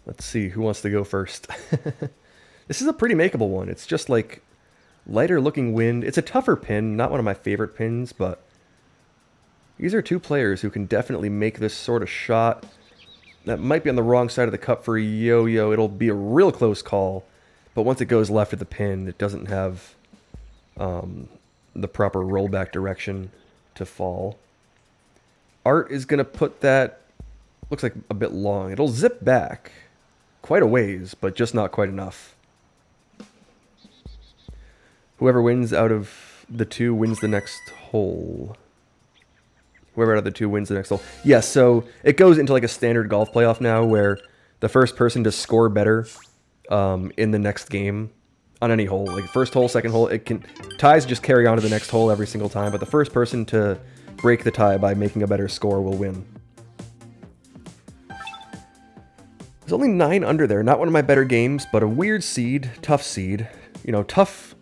Let's see, who wants to go first? This is a pretty makeable one. It's just like lighter looking wind. It's a tougher pin, not one of my favorite pins, but these are two players who can definitely make this sort of shot. That might be on the wrong side of the cup for Yo-Yo. It'll be a real close call, but once it goes left of the pin, it doesn't have the proper rollback direction to fall. Art is going to put that, looks like a bit long. It'll zip back quite a ways, but just not quite enough. Whoever wins out of the two wins the next hole. Whoever out of the two wins the next hole. Yeah, so it goes into like a standard golf playoff now where the first person to score better in the next game on any hole, like first hole, second hole, ties just carry on to the next hole every single time, but the first person to break the tie by making a better score will win. There's only 9 under there. Not one of my better games, but a weird seed, tough seed. You know, tough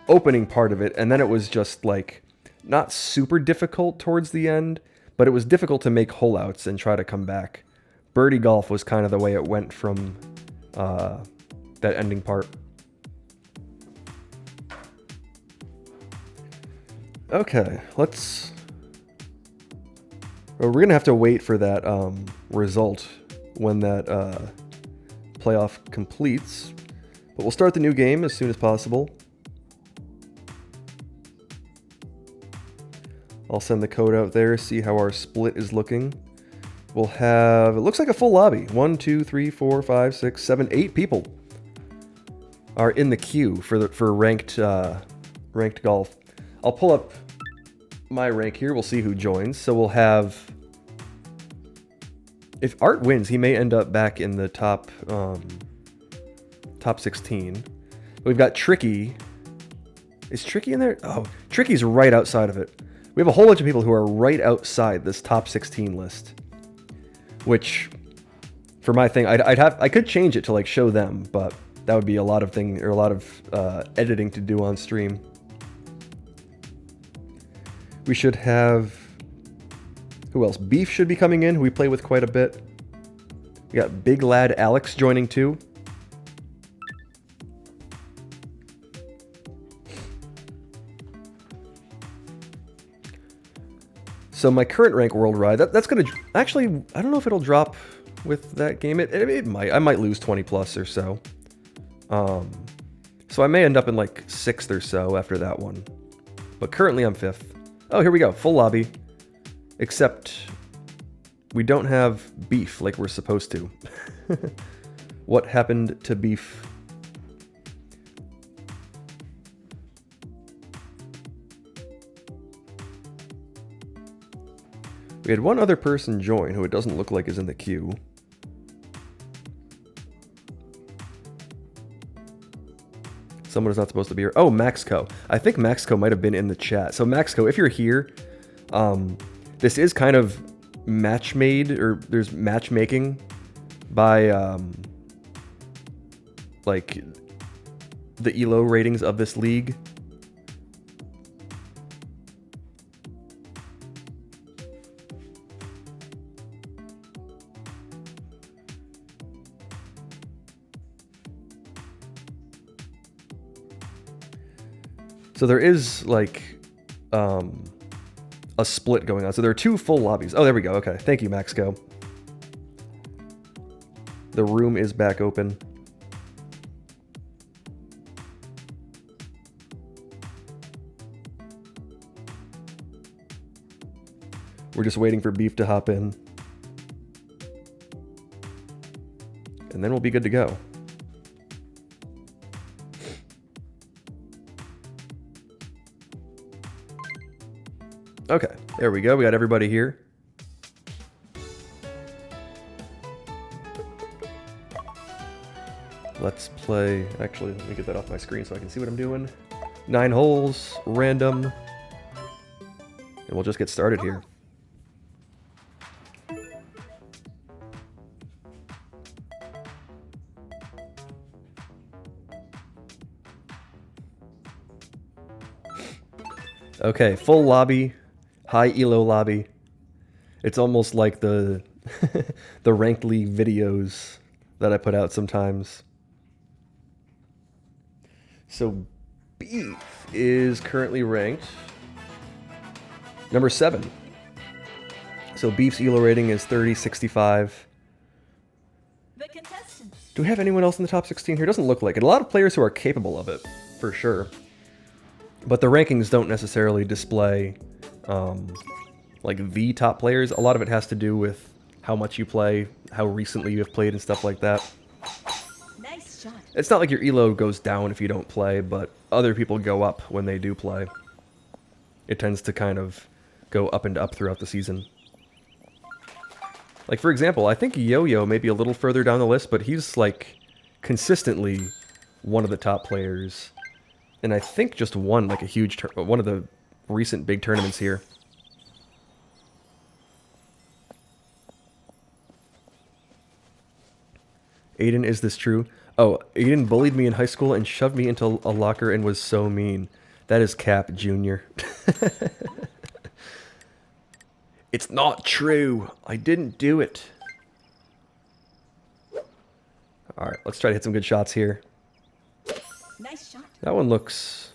opening part of it, and then it was just like not super difficult towards the end, but it was difficult to make hole outs and try to come back. Birdie golf was kind of the way it went from that ending part. Okay, let's... Well, we're going to have to wait for that result when that playoff completes. But we'll start the new game as soon as possible. I'll send the code out there, see how our split is looking. We'll have, it looks like a full lobby. 1, 2, 3, 4, 5, 6, 7, 8 people are in the queue for ranked golf. I'll pull up my rank here. We'll see who joins. So we'll have, if Art wins, he may end up back in the top 16. We've got Tricky. Is Tricky in there? Oh, Tricky's right outside of it. We have a whole bunch of people who are right outside this top 16 list, which for my thing, I could change it to like show them, but that would be a lot of editing to do on stream. We should have, who else? Beef should be coming in, who we play with quite a bit. We got Big Lad Alex joining too. So my current rank worldwide, that's gonna actually, I don't know if it'll drop with that game. It might. I might lose 20 plus or so. So I may end up in like 6th or so after that one. But currently I'm 5th. Oh, here we go. Full lobby. Except we don't have Beef like we're supposed to. What happened to Beef? We had one other person join who it doesn't look like is in the queue. Someone is not supposed to be here. Oh, Maxco. I think Maxco might have been in the chat. So Maxco, if you're here, this is kind of match made, or there's matchmaking by like the ELO ratings of this league. So there is, like, a split going on. So there are 2 full lobbies. Oh, there we go. Okay. Thank you, Maxco. The room is back open. We're just waiting for Beef to hop in. And then we'll be good to go. Okay, there we go. We got everybody here. Let's play... Actually, let me get that off my screen so I can see what I'm doing. 9 holes, random. And we'll just get started here. Okay, full lobby, high-ELO lobby. It's almost like the the ranked league videos that I put out sometimes. So Beef is currently ranked number 7. So Beef's ELO rating is 3065. The contestants. Do we have anyone else in the top 16 here? Doesn't look like it. A lot of players who are capable of it, for sure. But the rankings don't necessarily display like the top players. A lot of it has to do with how much you play, how recently you have played, and stuff like that. Nice shot. It's not like your ELO goes down if you don't play, but other people go up when they do play. It tends to kind of go up and up throughout the season. Like, for example, I think Yo-Yo may be a little further down the list, but he's, like, consistently one of the top players. And I think just won, like, a huge... one of the recent big tournaments here. Aiden, is this true? Oh, Aiden bullied me in high school and shoved me into a locker and was so mean. That is Cap, Jr. It's not true. I didn't do it. Alright, let's try to hit some good shots here. Nice shot. That one looks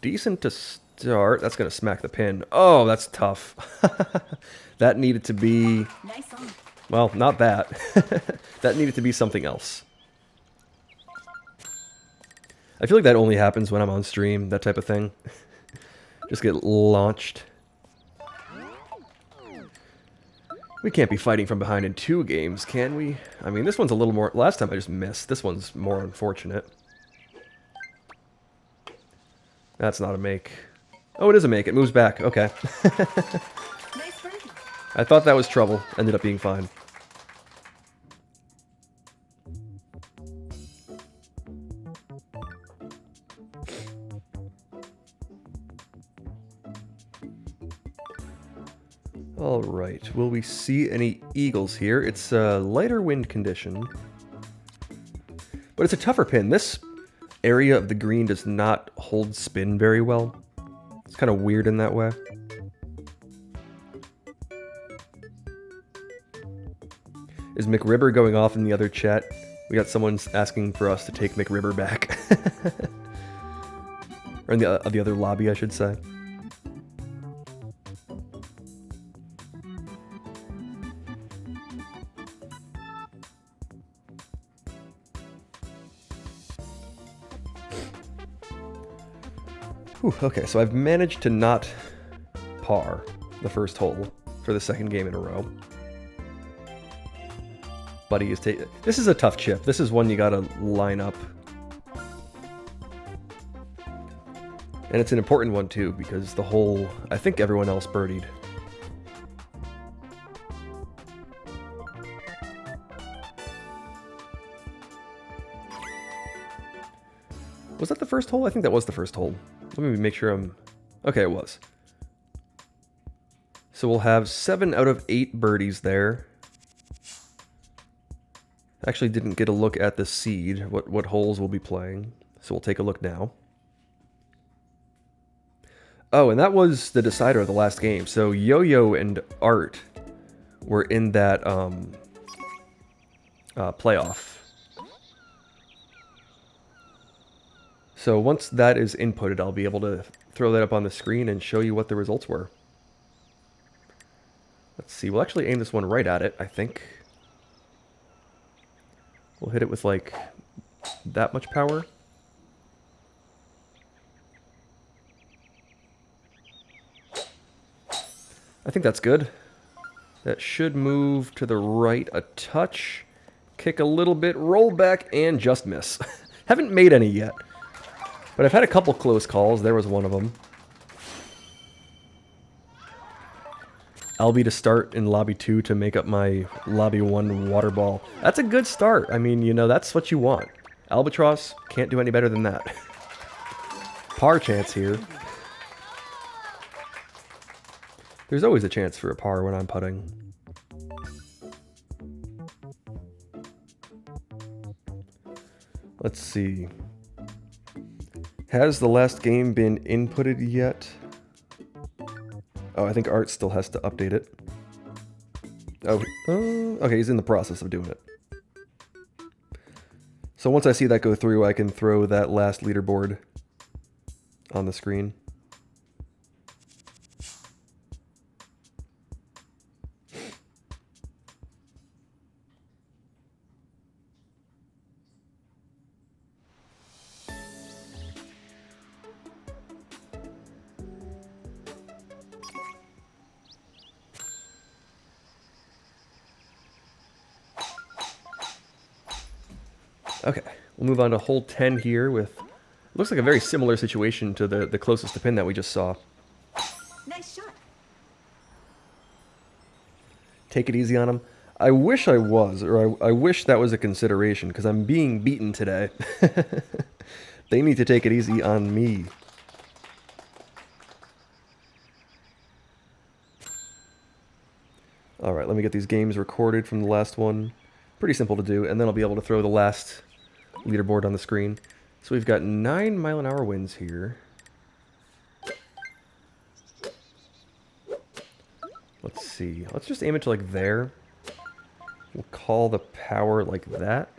decent to start. That's going to smack the pin. Oh, that's tough. That needed to be... Nice on. Well, not that. That needed to be something else. I feel like that only happens when I'm on stream, that type of thing. Just get launched. We can't be fighting from behind in 2 games, can we? I mean, this one's a little more... Last time I just missed. This one's more unfortunate. That's not a make. Oh, it is a make. It moves back. Okay. Nice birdie. I thought that was trouble. Ended up being fine. Alright, will we see any eagles here? It's a lighter wind condition. But it's a tougher pin. This area of the green does not hold spin very well. It's kind of weird in that way. Is McRibber going off in the other chat? We got someone asking for us to take McRibber back. Or in the other lobby, I should say. Whew, okay, so I've managed to not par the first hole for the second game in a row. Buddy is taking... This is a tough chip. This is one you gotta line up. And it's an important one too, because the hole... I think everyone else birdied. Was that the first hole? I think that was the first hole. Let me make sure I'm... Okay, it was. So we'll have 7 out of 8 birdies there. Actually didn't get a look at the seed, what holes we'll be playing. So we'll take a look now. Oh, and that was the decider of the last game. So Yo-Yo and Art were in that playoff. So once that is inputted, I'll be able to throw that up on the screen and show you what the results were. Let's see, we'll actually aim this one right at it, I think. We'll hit it with like that much power. I think that's good. That should move to the right a touch, kick a little bit, roll back, and just miss. Haven't made any yet, but I've had a couple close calls. There was one of them. Albie to start in Lobby 2 to make up my Lobby 1 water ball. That's a good start. I mean, you know, that's what you want. Albatross can't do any better than that. Par chance here. There's always a chance for a par when I'm putting. Let's see. Has the last game been inputted yet? Oh, I think Art still has to update it. Oh, okay, he's in the process of doing it. So once I see that go through, I can throw that last leaderboard on the screen. Okay, we'll move on to hole 10 here with, looks like a very similar situation to the closest to pin that we just saw. Nice shot. Take it easy on him. I wish I was, or I wish that was a consideration, because I'm being beaten today. They need to take it easy on me. Alright, let me get these games recorded from the last one. Pretty simple to do, and then I'll be able to throw the last leaderboard on the screen. So we've got 9 mile-an-hour winds here. Let's see. Let's just aim it to like there. We'll call the power like that.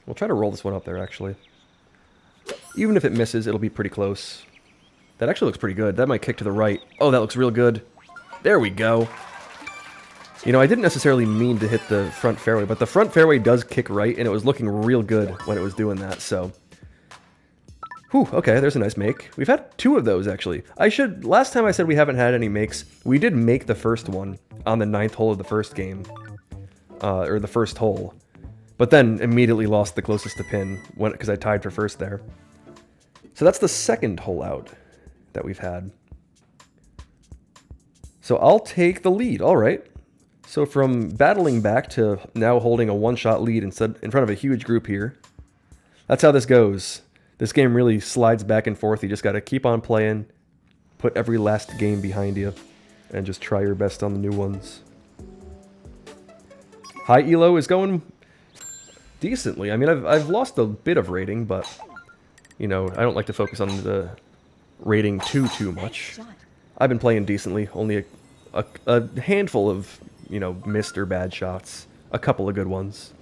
We'll try to roll this one up there, actually. Even if it misses, it'll be pretty close. That actually looks pretty good. That might kick to the right. Oh, that looks real good. There we go. You know, I didn't necessarily mean to hit the front fairway, but the front fairway does kick right, and it was looking real good when it was doing that, so... Whew, okay, there's a nice make. We've had 2 of those, actually. Last time I said we haven't had any makes, we did make the first one on the 9th hole of the first game. Or the first hole. But then immediately lost the closest to pin, because I tied for first there. So that's the 2nd hole out that we've had. So I'll take the lead, alright. So from battling back to now holding a one-shot lead in front of a huge group here. That's how this goes. This game really slides back and forth. You just got to keep on playing, put every last game behind you, and just try your best on the new ones. High-ELO is going decently. I mean, I've lost a bit of rating, but, you know, I don't like to focus on the rating too much. I've been playing decently. Only a handful of, you know, missed or bad shots. A couple of good ones.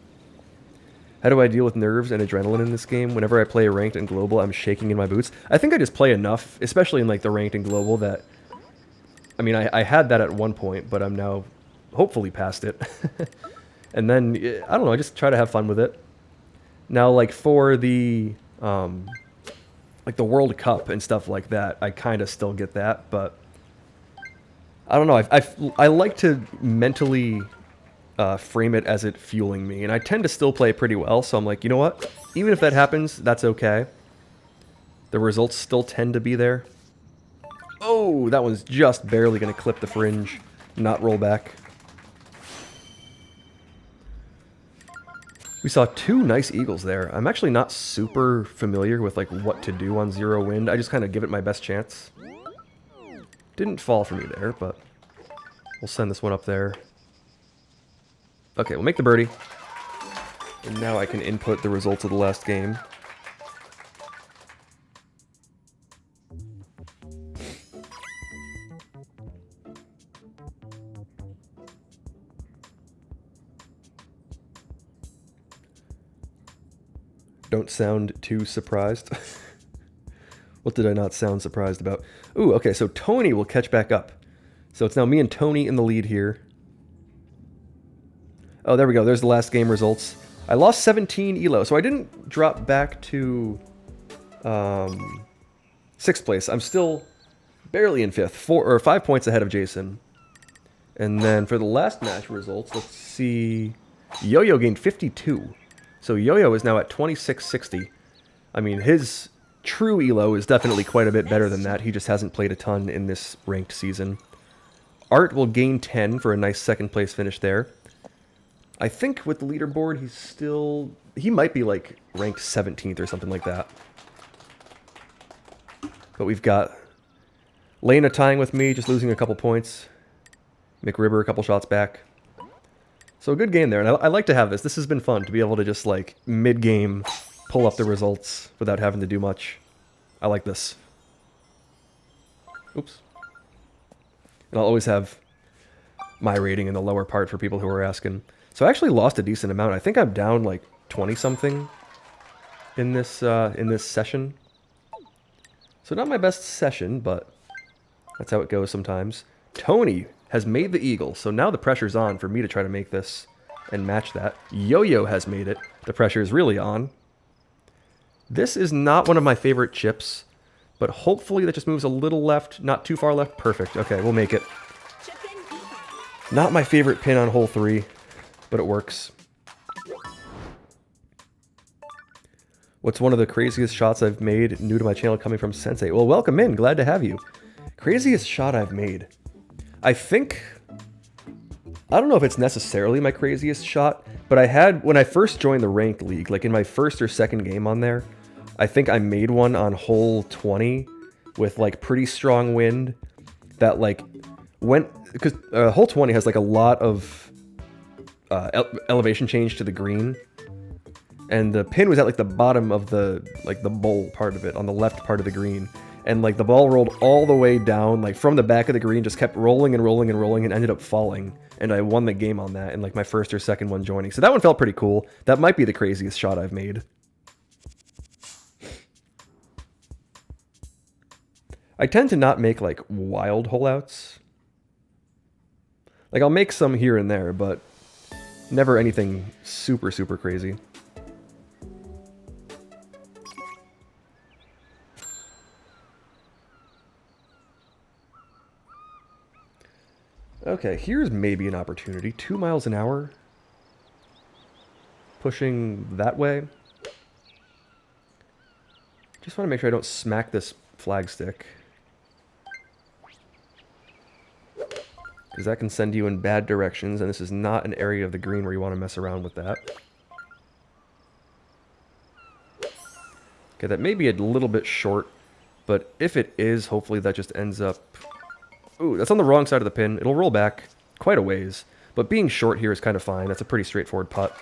How do I deal with nerves and adrenaline in this game? Whenever I play a ranked and global, I'm shaking in my boots. I think I just play enough, especially in like the ranked and global, that... I mean, I had that at one point, but I'm now hopefully past it. And then, I don't know, I just try to have fun with it. Now, like, for the... like the World Cup and stuff like that, I kind of still get that, but... I don't know, I like to mentally frame it as it fueling me, and I tend to still play pretty well, so I'm like, you know what? Even if that happens, that's okay. The results still tend to be there. Oh, that one's just barely going to clip the fringe, not roll back. We saw 2 nice eagles there. I'm actually not super familiar with like what to do on 0 wind. I just kind of give it my best chance. Didn't fall for me there, but we'll send this one up there. Okay, we'll make the birdie. And now I can input the results of the last game. Don't sound too surprised. What did I not sound surprised about? Ooh, okay, so Tony will catch back up. So it's now me and Tony in the lead here. Oh, there we go. There's the last game results. I lost 17 ELO, so I didn't drop back to 6th place. I'm still barely in 5th, 5 points ahead of Jason. And then for the last match results, let's see. Yo-Yo gained 52. So Yo-Yo is now at 2660. I mean, his true ELO is definitely quite a bit better than that. He just hasn't played a ton in this ranked season. Art will gain 10 for a nice 2nd place finish there. I think with the leaderboard, he might be like ranked 17th or something like that. But we've got Lena tying with me, just losing a couple points. McRibber a couple shots back. So a good game there, and I like to have this. This has been fun to be able to just like mid-game pull up the results without having to do much. I like this. Oops. And I'll always have my rating in the lower part for people who are asking. So I actually lost a decent amount. I think I'm down like 20-something in this session. So not my best session, but that's how it goes sometimes. Tony has made the eagle, so now the pressure's on for me to try to make this and match that. Yo-Yo has made it. The pressure is really on. This is not one of my favorite chips, but hopefully that just moves a little left, not too far left. Perfect. Okay, we'll make it. Not my favorite pin on hole 3, but it works. What's one of the craziest shots I've made new to my channel coming from Sensei? Well, welcome in. Glad to have you. Craziest shot I've made. I think, I don't know if it's necessarily my craziest shot, but I had, when I first joined the ranked league, like in my 1st or 2nd game on there, I think I made one on hole 20 with like pretty strong wind that like went, because hole 20 has like a lot of elevation change to the green, and the pin was at like the bottom of the bowl part of it on the left part of the green. And like the ball rolled all the way down, like from the back of the green, just kept rolling and rolling and rolling and ended up falling. And I won the game on that in like my 1st or 2nd one joining. So that one felt pretty cool. That might be the craziest shot I've made. I tend to not make like wild holeouts. Like I'll make some here and there, but never anything super, super crazy. Okay, here's maybe an opportunity. 2 miles an hour. Pushing that way. Just want to make sure I don't smack this flag stick. Because that can send you in bad directions, and this is not an area of the green where you want to mess around with that. Okay, that may be a little bit short, but if it is, hopefully that just ends up... Ooh, that's on the wrong side of the pin. It'll roll back quite a ways. But being short here is kind of fine. That's a pretty straightforward putt.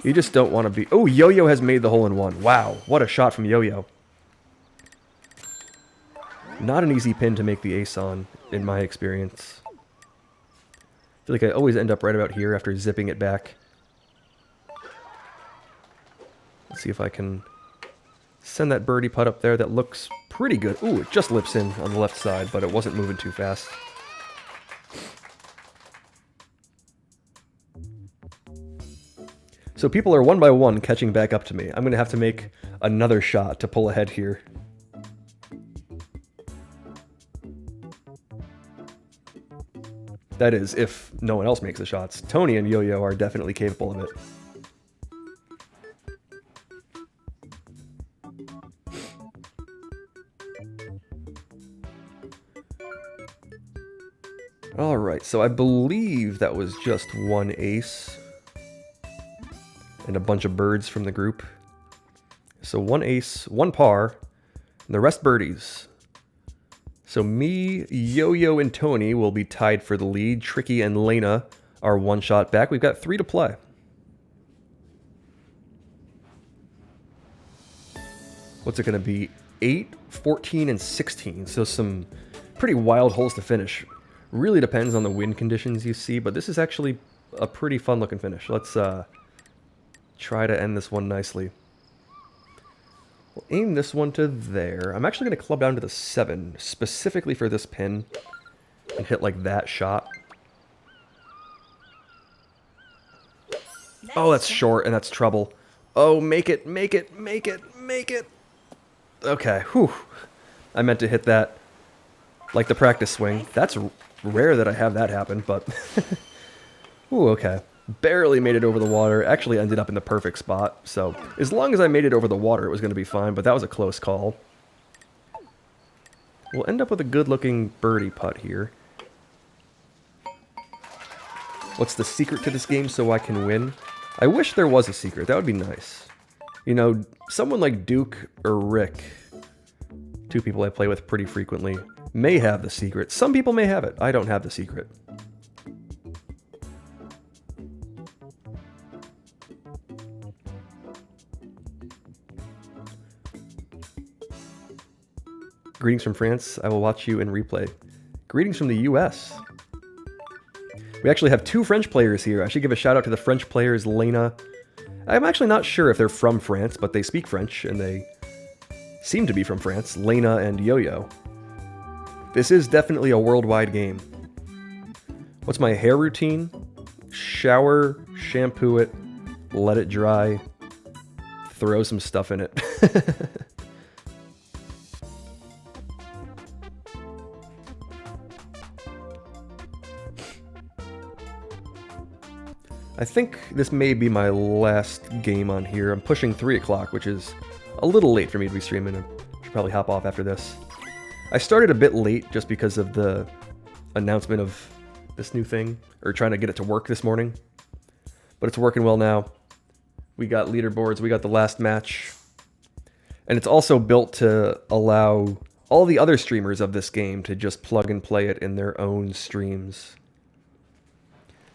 You just don't want to be... Oh, Yo-Yo has made the hole-in-one. Wow, what a shot from Yo-Yo. Not an easy pin to make the ace on, in my experience. I feel like I always end up right about here after zipping it back. Let's see if I can send that birdie putt up there. That looks pretty good. Ooh, it just lips in on the left side, but it wasn't moving too fast. So people are one by one catching back up to me. I'm going to have to make another shot to pull ahead here. That is, if no one else makes the shots. Tony and Yo-Yo are definitely capable of it. Alright, so I believe that was just one ace. And a bunch of birds from the group. So one ace, one par, and the rest birdies. So me, Yo-Yo, and Tony will be tied for the lead. Tricky and Lena are one shot back. We've got 3 to play. What's it going to be? 8, 14, and 16. So some pretty wild holes to finish. Really depends on the wind conditions you see, but this is actually a pretty fun looking finish. Let's try to end this one nicely. We'll aim this one to there. I'm actually going to club down to the 7, specifically for this pin, and hit like that shot. Oh, that's short, and that's trouble. Oh, make it, make it, make it, make it. Okay, whew. I meant to hit that like the practice swing. That's rare that I have that happen, but... Ooh, okay. Barely made it over the water. Actually ended up in the perfect spot. So, as long as I made it over the water, it was going to be fine, but that was a close call. We'll end up with a good-looking birdie putt here. What's the secret to this game so I can win? I wish there was a secret. That would be nice. You know, someone like Duke or Rick, two people I play with pretty frequently, may have the secret. Some people may have it. I don't have the secret. Greetings from France. I will watch you in replay. Greetings from the US. We actually have 2 French players here. I should give a shout out to the French players, Lena. I'm actually not sure if they're from France, but they speak French, and they seem to be from France. Lena and Yo-Yo. This is definitely a worldwide game. What's my hair routine? Shower, shampoo it, let it dry, throw some stuff in it. I think this may be my last game on here. I'm pushing 3 o'clock, which is a little late for me to be streaming. I should probably hop off after this. I started a bit late just because of the announcement of this new thing, or trying to get it to work this morning. But it's working well now. We got leaderboards, we got the last match. And it's also built to allow all the other streamers of this game to just plug and play it in their own streams.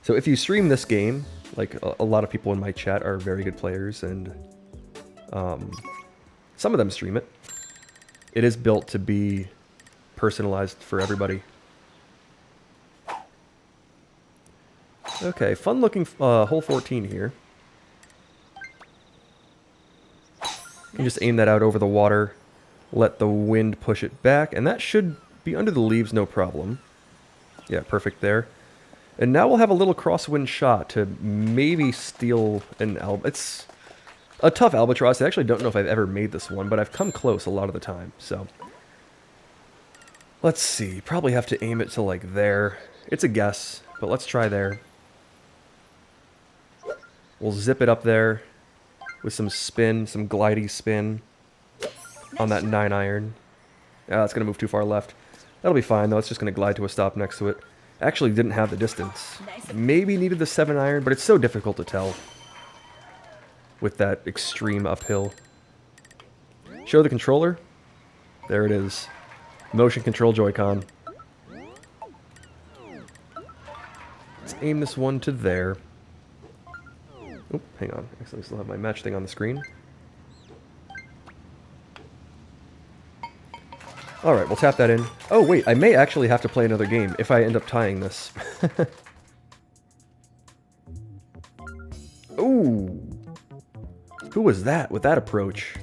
So if you stream this game, like a lot of people in my chat are very good players, and some of them stream it. It is built to be personalized for everybody. Okay, fun looking hole 14 here. You can just aim that out over the water, let the wind push it back, and that should be under the leaves no problem. Yeah, perfect there. And now we'll have a little crosswind shot to maybe steal an it's a tough albatross. I actually don't know if I've ever made this one, but I've come close a lot of the time, so. Let's see, probably have to aim it to like there. It's a guess, but let's try there. We'll zip it up there with some spin, some glidey spin on that 9-iron. It's going to move too far left. That'll be fine, though. It's just going to glide to a stop next to it. Actually didn't have the distance. Maybe needed the 7-iron, but it's so difficult to tell with that extreme uphill. Show the controller. There it is. Motion control Joy-Con. Let's aim this one to there. Oh, hang on. Actually, I still have my match thing on the screen. Alright, we'll tap that in. Oh, wait, I may actually have to play another game if I end up tying this. Ooh! Who was that with that approach?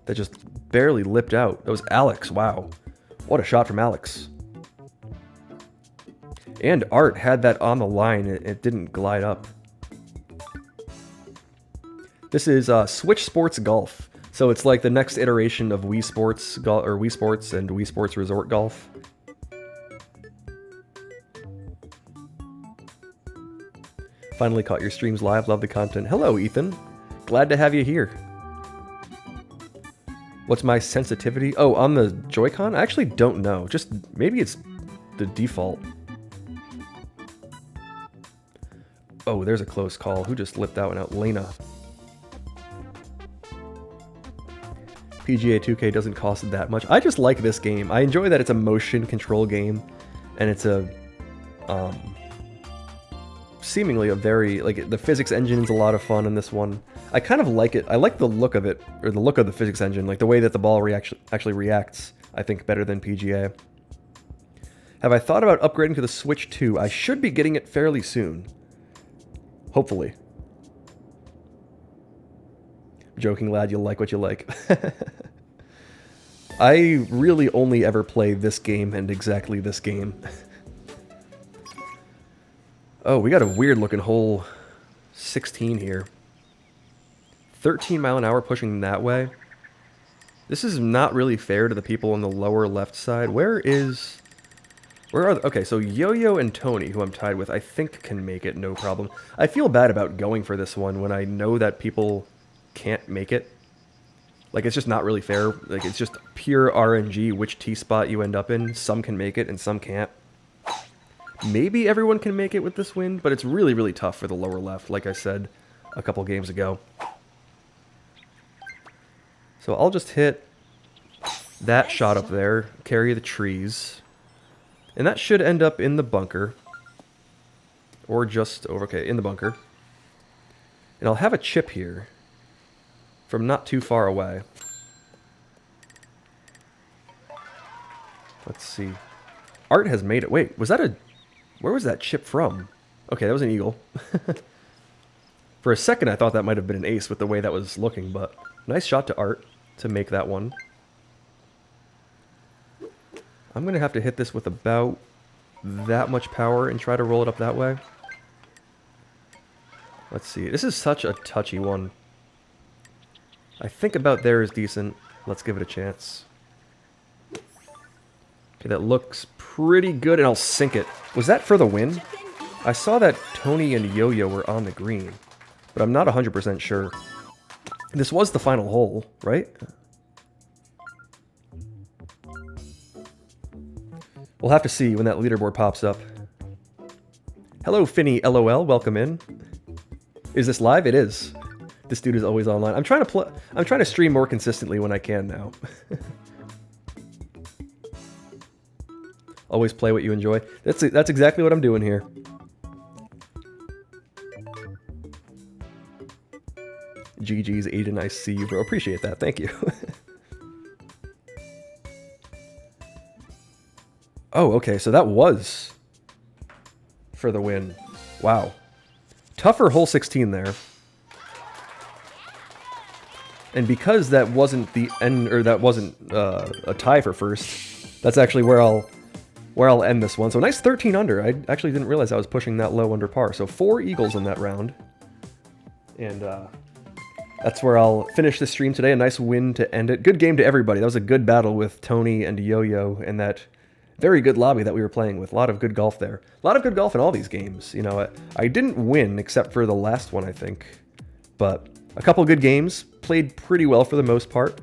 That just barely lipped out. That was Alex, wow. What a shot from Alex. And Art had that on the line, it didn't glide up. This is Switch Sports Golf. So it's like the next iteration of Wii Sports and Wii Sports Resort Golf. Finally caught your streams live. Love the content. Hello, Ethan. Glad to have you here. What's my sensitivity? Oh, on the Joy-Con? I actually don't know. Just maybe it's the default. Oh, there's a close call. Who just lipped that one out? Lena. PGA 2K doesn't cost that much. I just like this game. I enjoy that it's a motion control game, and it's a seemingly a very, like, the physics engine's a lot of fun in this one. I kind of like it. I like the look of it, or the look of the physics engine, like the way that the ball actually reacts, I think, better than PGA. Have I thought about upgrading to the Switch 2? I should be getting it fairly soon. Hopefully. Joking lad, you'll like what you like. I really only ever play this game and exactly this game. Oh, we got a weird looking hole 16 here. 13 mile an hour pushing that way. This is not really fair to the people on the lower left side. Where are okay, so Yo-Yo and Tony, who I'm tied with, I think can make it, no problem. I feel bad about going for this one when I know that people can't make it. Like, it's just not really fair. Like, it's just pure RNG which T-spot you end up in. Some can make it and some can't. Maybe everyone can make it with this win, but it's really, really tough for the lower left, like I said a couple games ago. So I'll just hit that shot up there, carry the trees, and that should end up in the bunker. Or just over, okay, in the bunker. And I'll have a chip here from not too far away. Let's see. Art has made it. Wait, was that a... Where was that chip from? Okay, that was an eagle. For a second, I thought that might have been an ace with the way that was looking, but nice shot to Art to make that one. I'm going to have to hit this with about that much power and try to roll it up that way. Let's see. This is such a touchy one. I think about there is decent. Let's give it a chance. Okay, that looks pretty good, and I'll sink it. Was that for the win? I saw that Tony and Yo-Yo were on the green, but I'm not 100% sure. This was the final hole, right? We'll have to see when that leaderboard pops up. Hello, Finny LOL. Welcome in. Is this live? It is. This dude is always online. I'm trying to stream more consistently when I can now. Always play what you enjoy. That's exactly what I'm doing here. GG's Aiden, I see you, bro. Appreciate that. Thank you. Oh, okay. So that was for the win. Wow. Tougher hole 16 there. And because that wasn't the end, or that wasn't a tie for first, that's actually where I'll end this one. So nice 13 under. I actually didn't realize I was pushing that low under par. So 4 eagles in that round. And that's where I'll finish the stream today. A nice win to end it. Good game to everybody. That was a good battle with Tony and Yo-Yo and that very good lobby that we were playing with. A lot of good golf there. A lot of good golf in all these games. You know, I didn't win except for the last one, I think. But a couple good games. Played pretty well for the most part.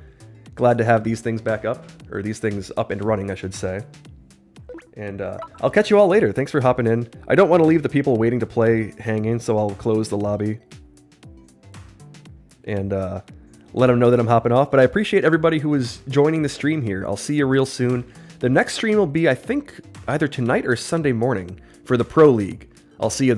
Glad to have these things back up. Or these things up and running, I should say. And I'll catch you all later. Thanks for hopping in. I don't want to leave the people waiting to play hanging, so I'll close the lobby. And let them know that I'm hopping off. But I appreciate everybody who is joining the stream here. I'll see you real soon. The next stream will be, I think, either tonight or Sunday morning for the Pro League. I'll see you then.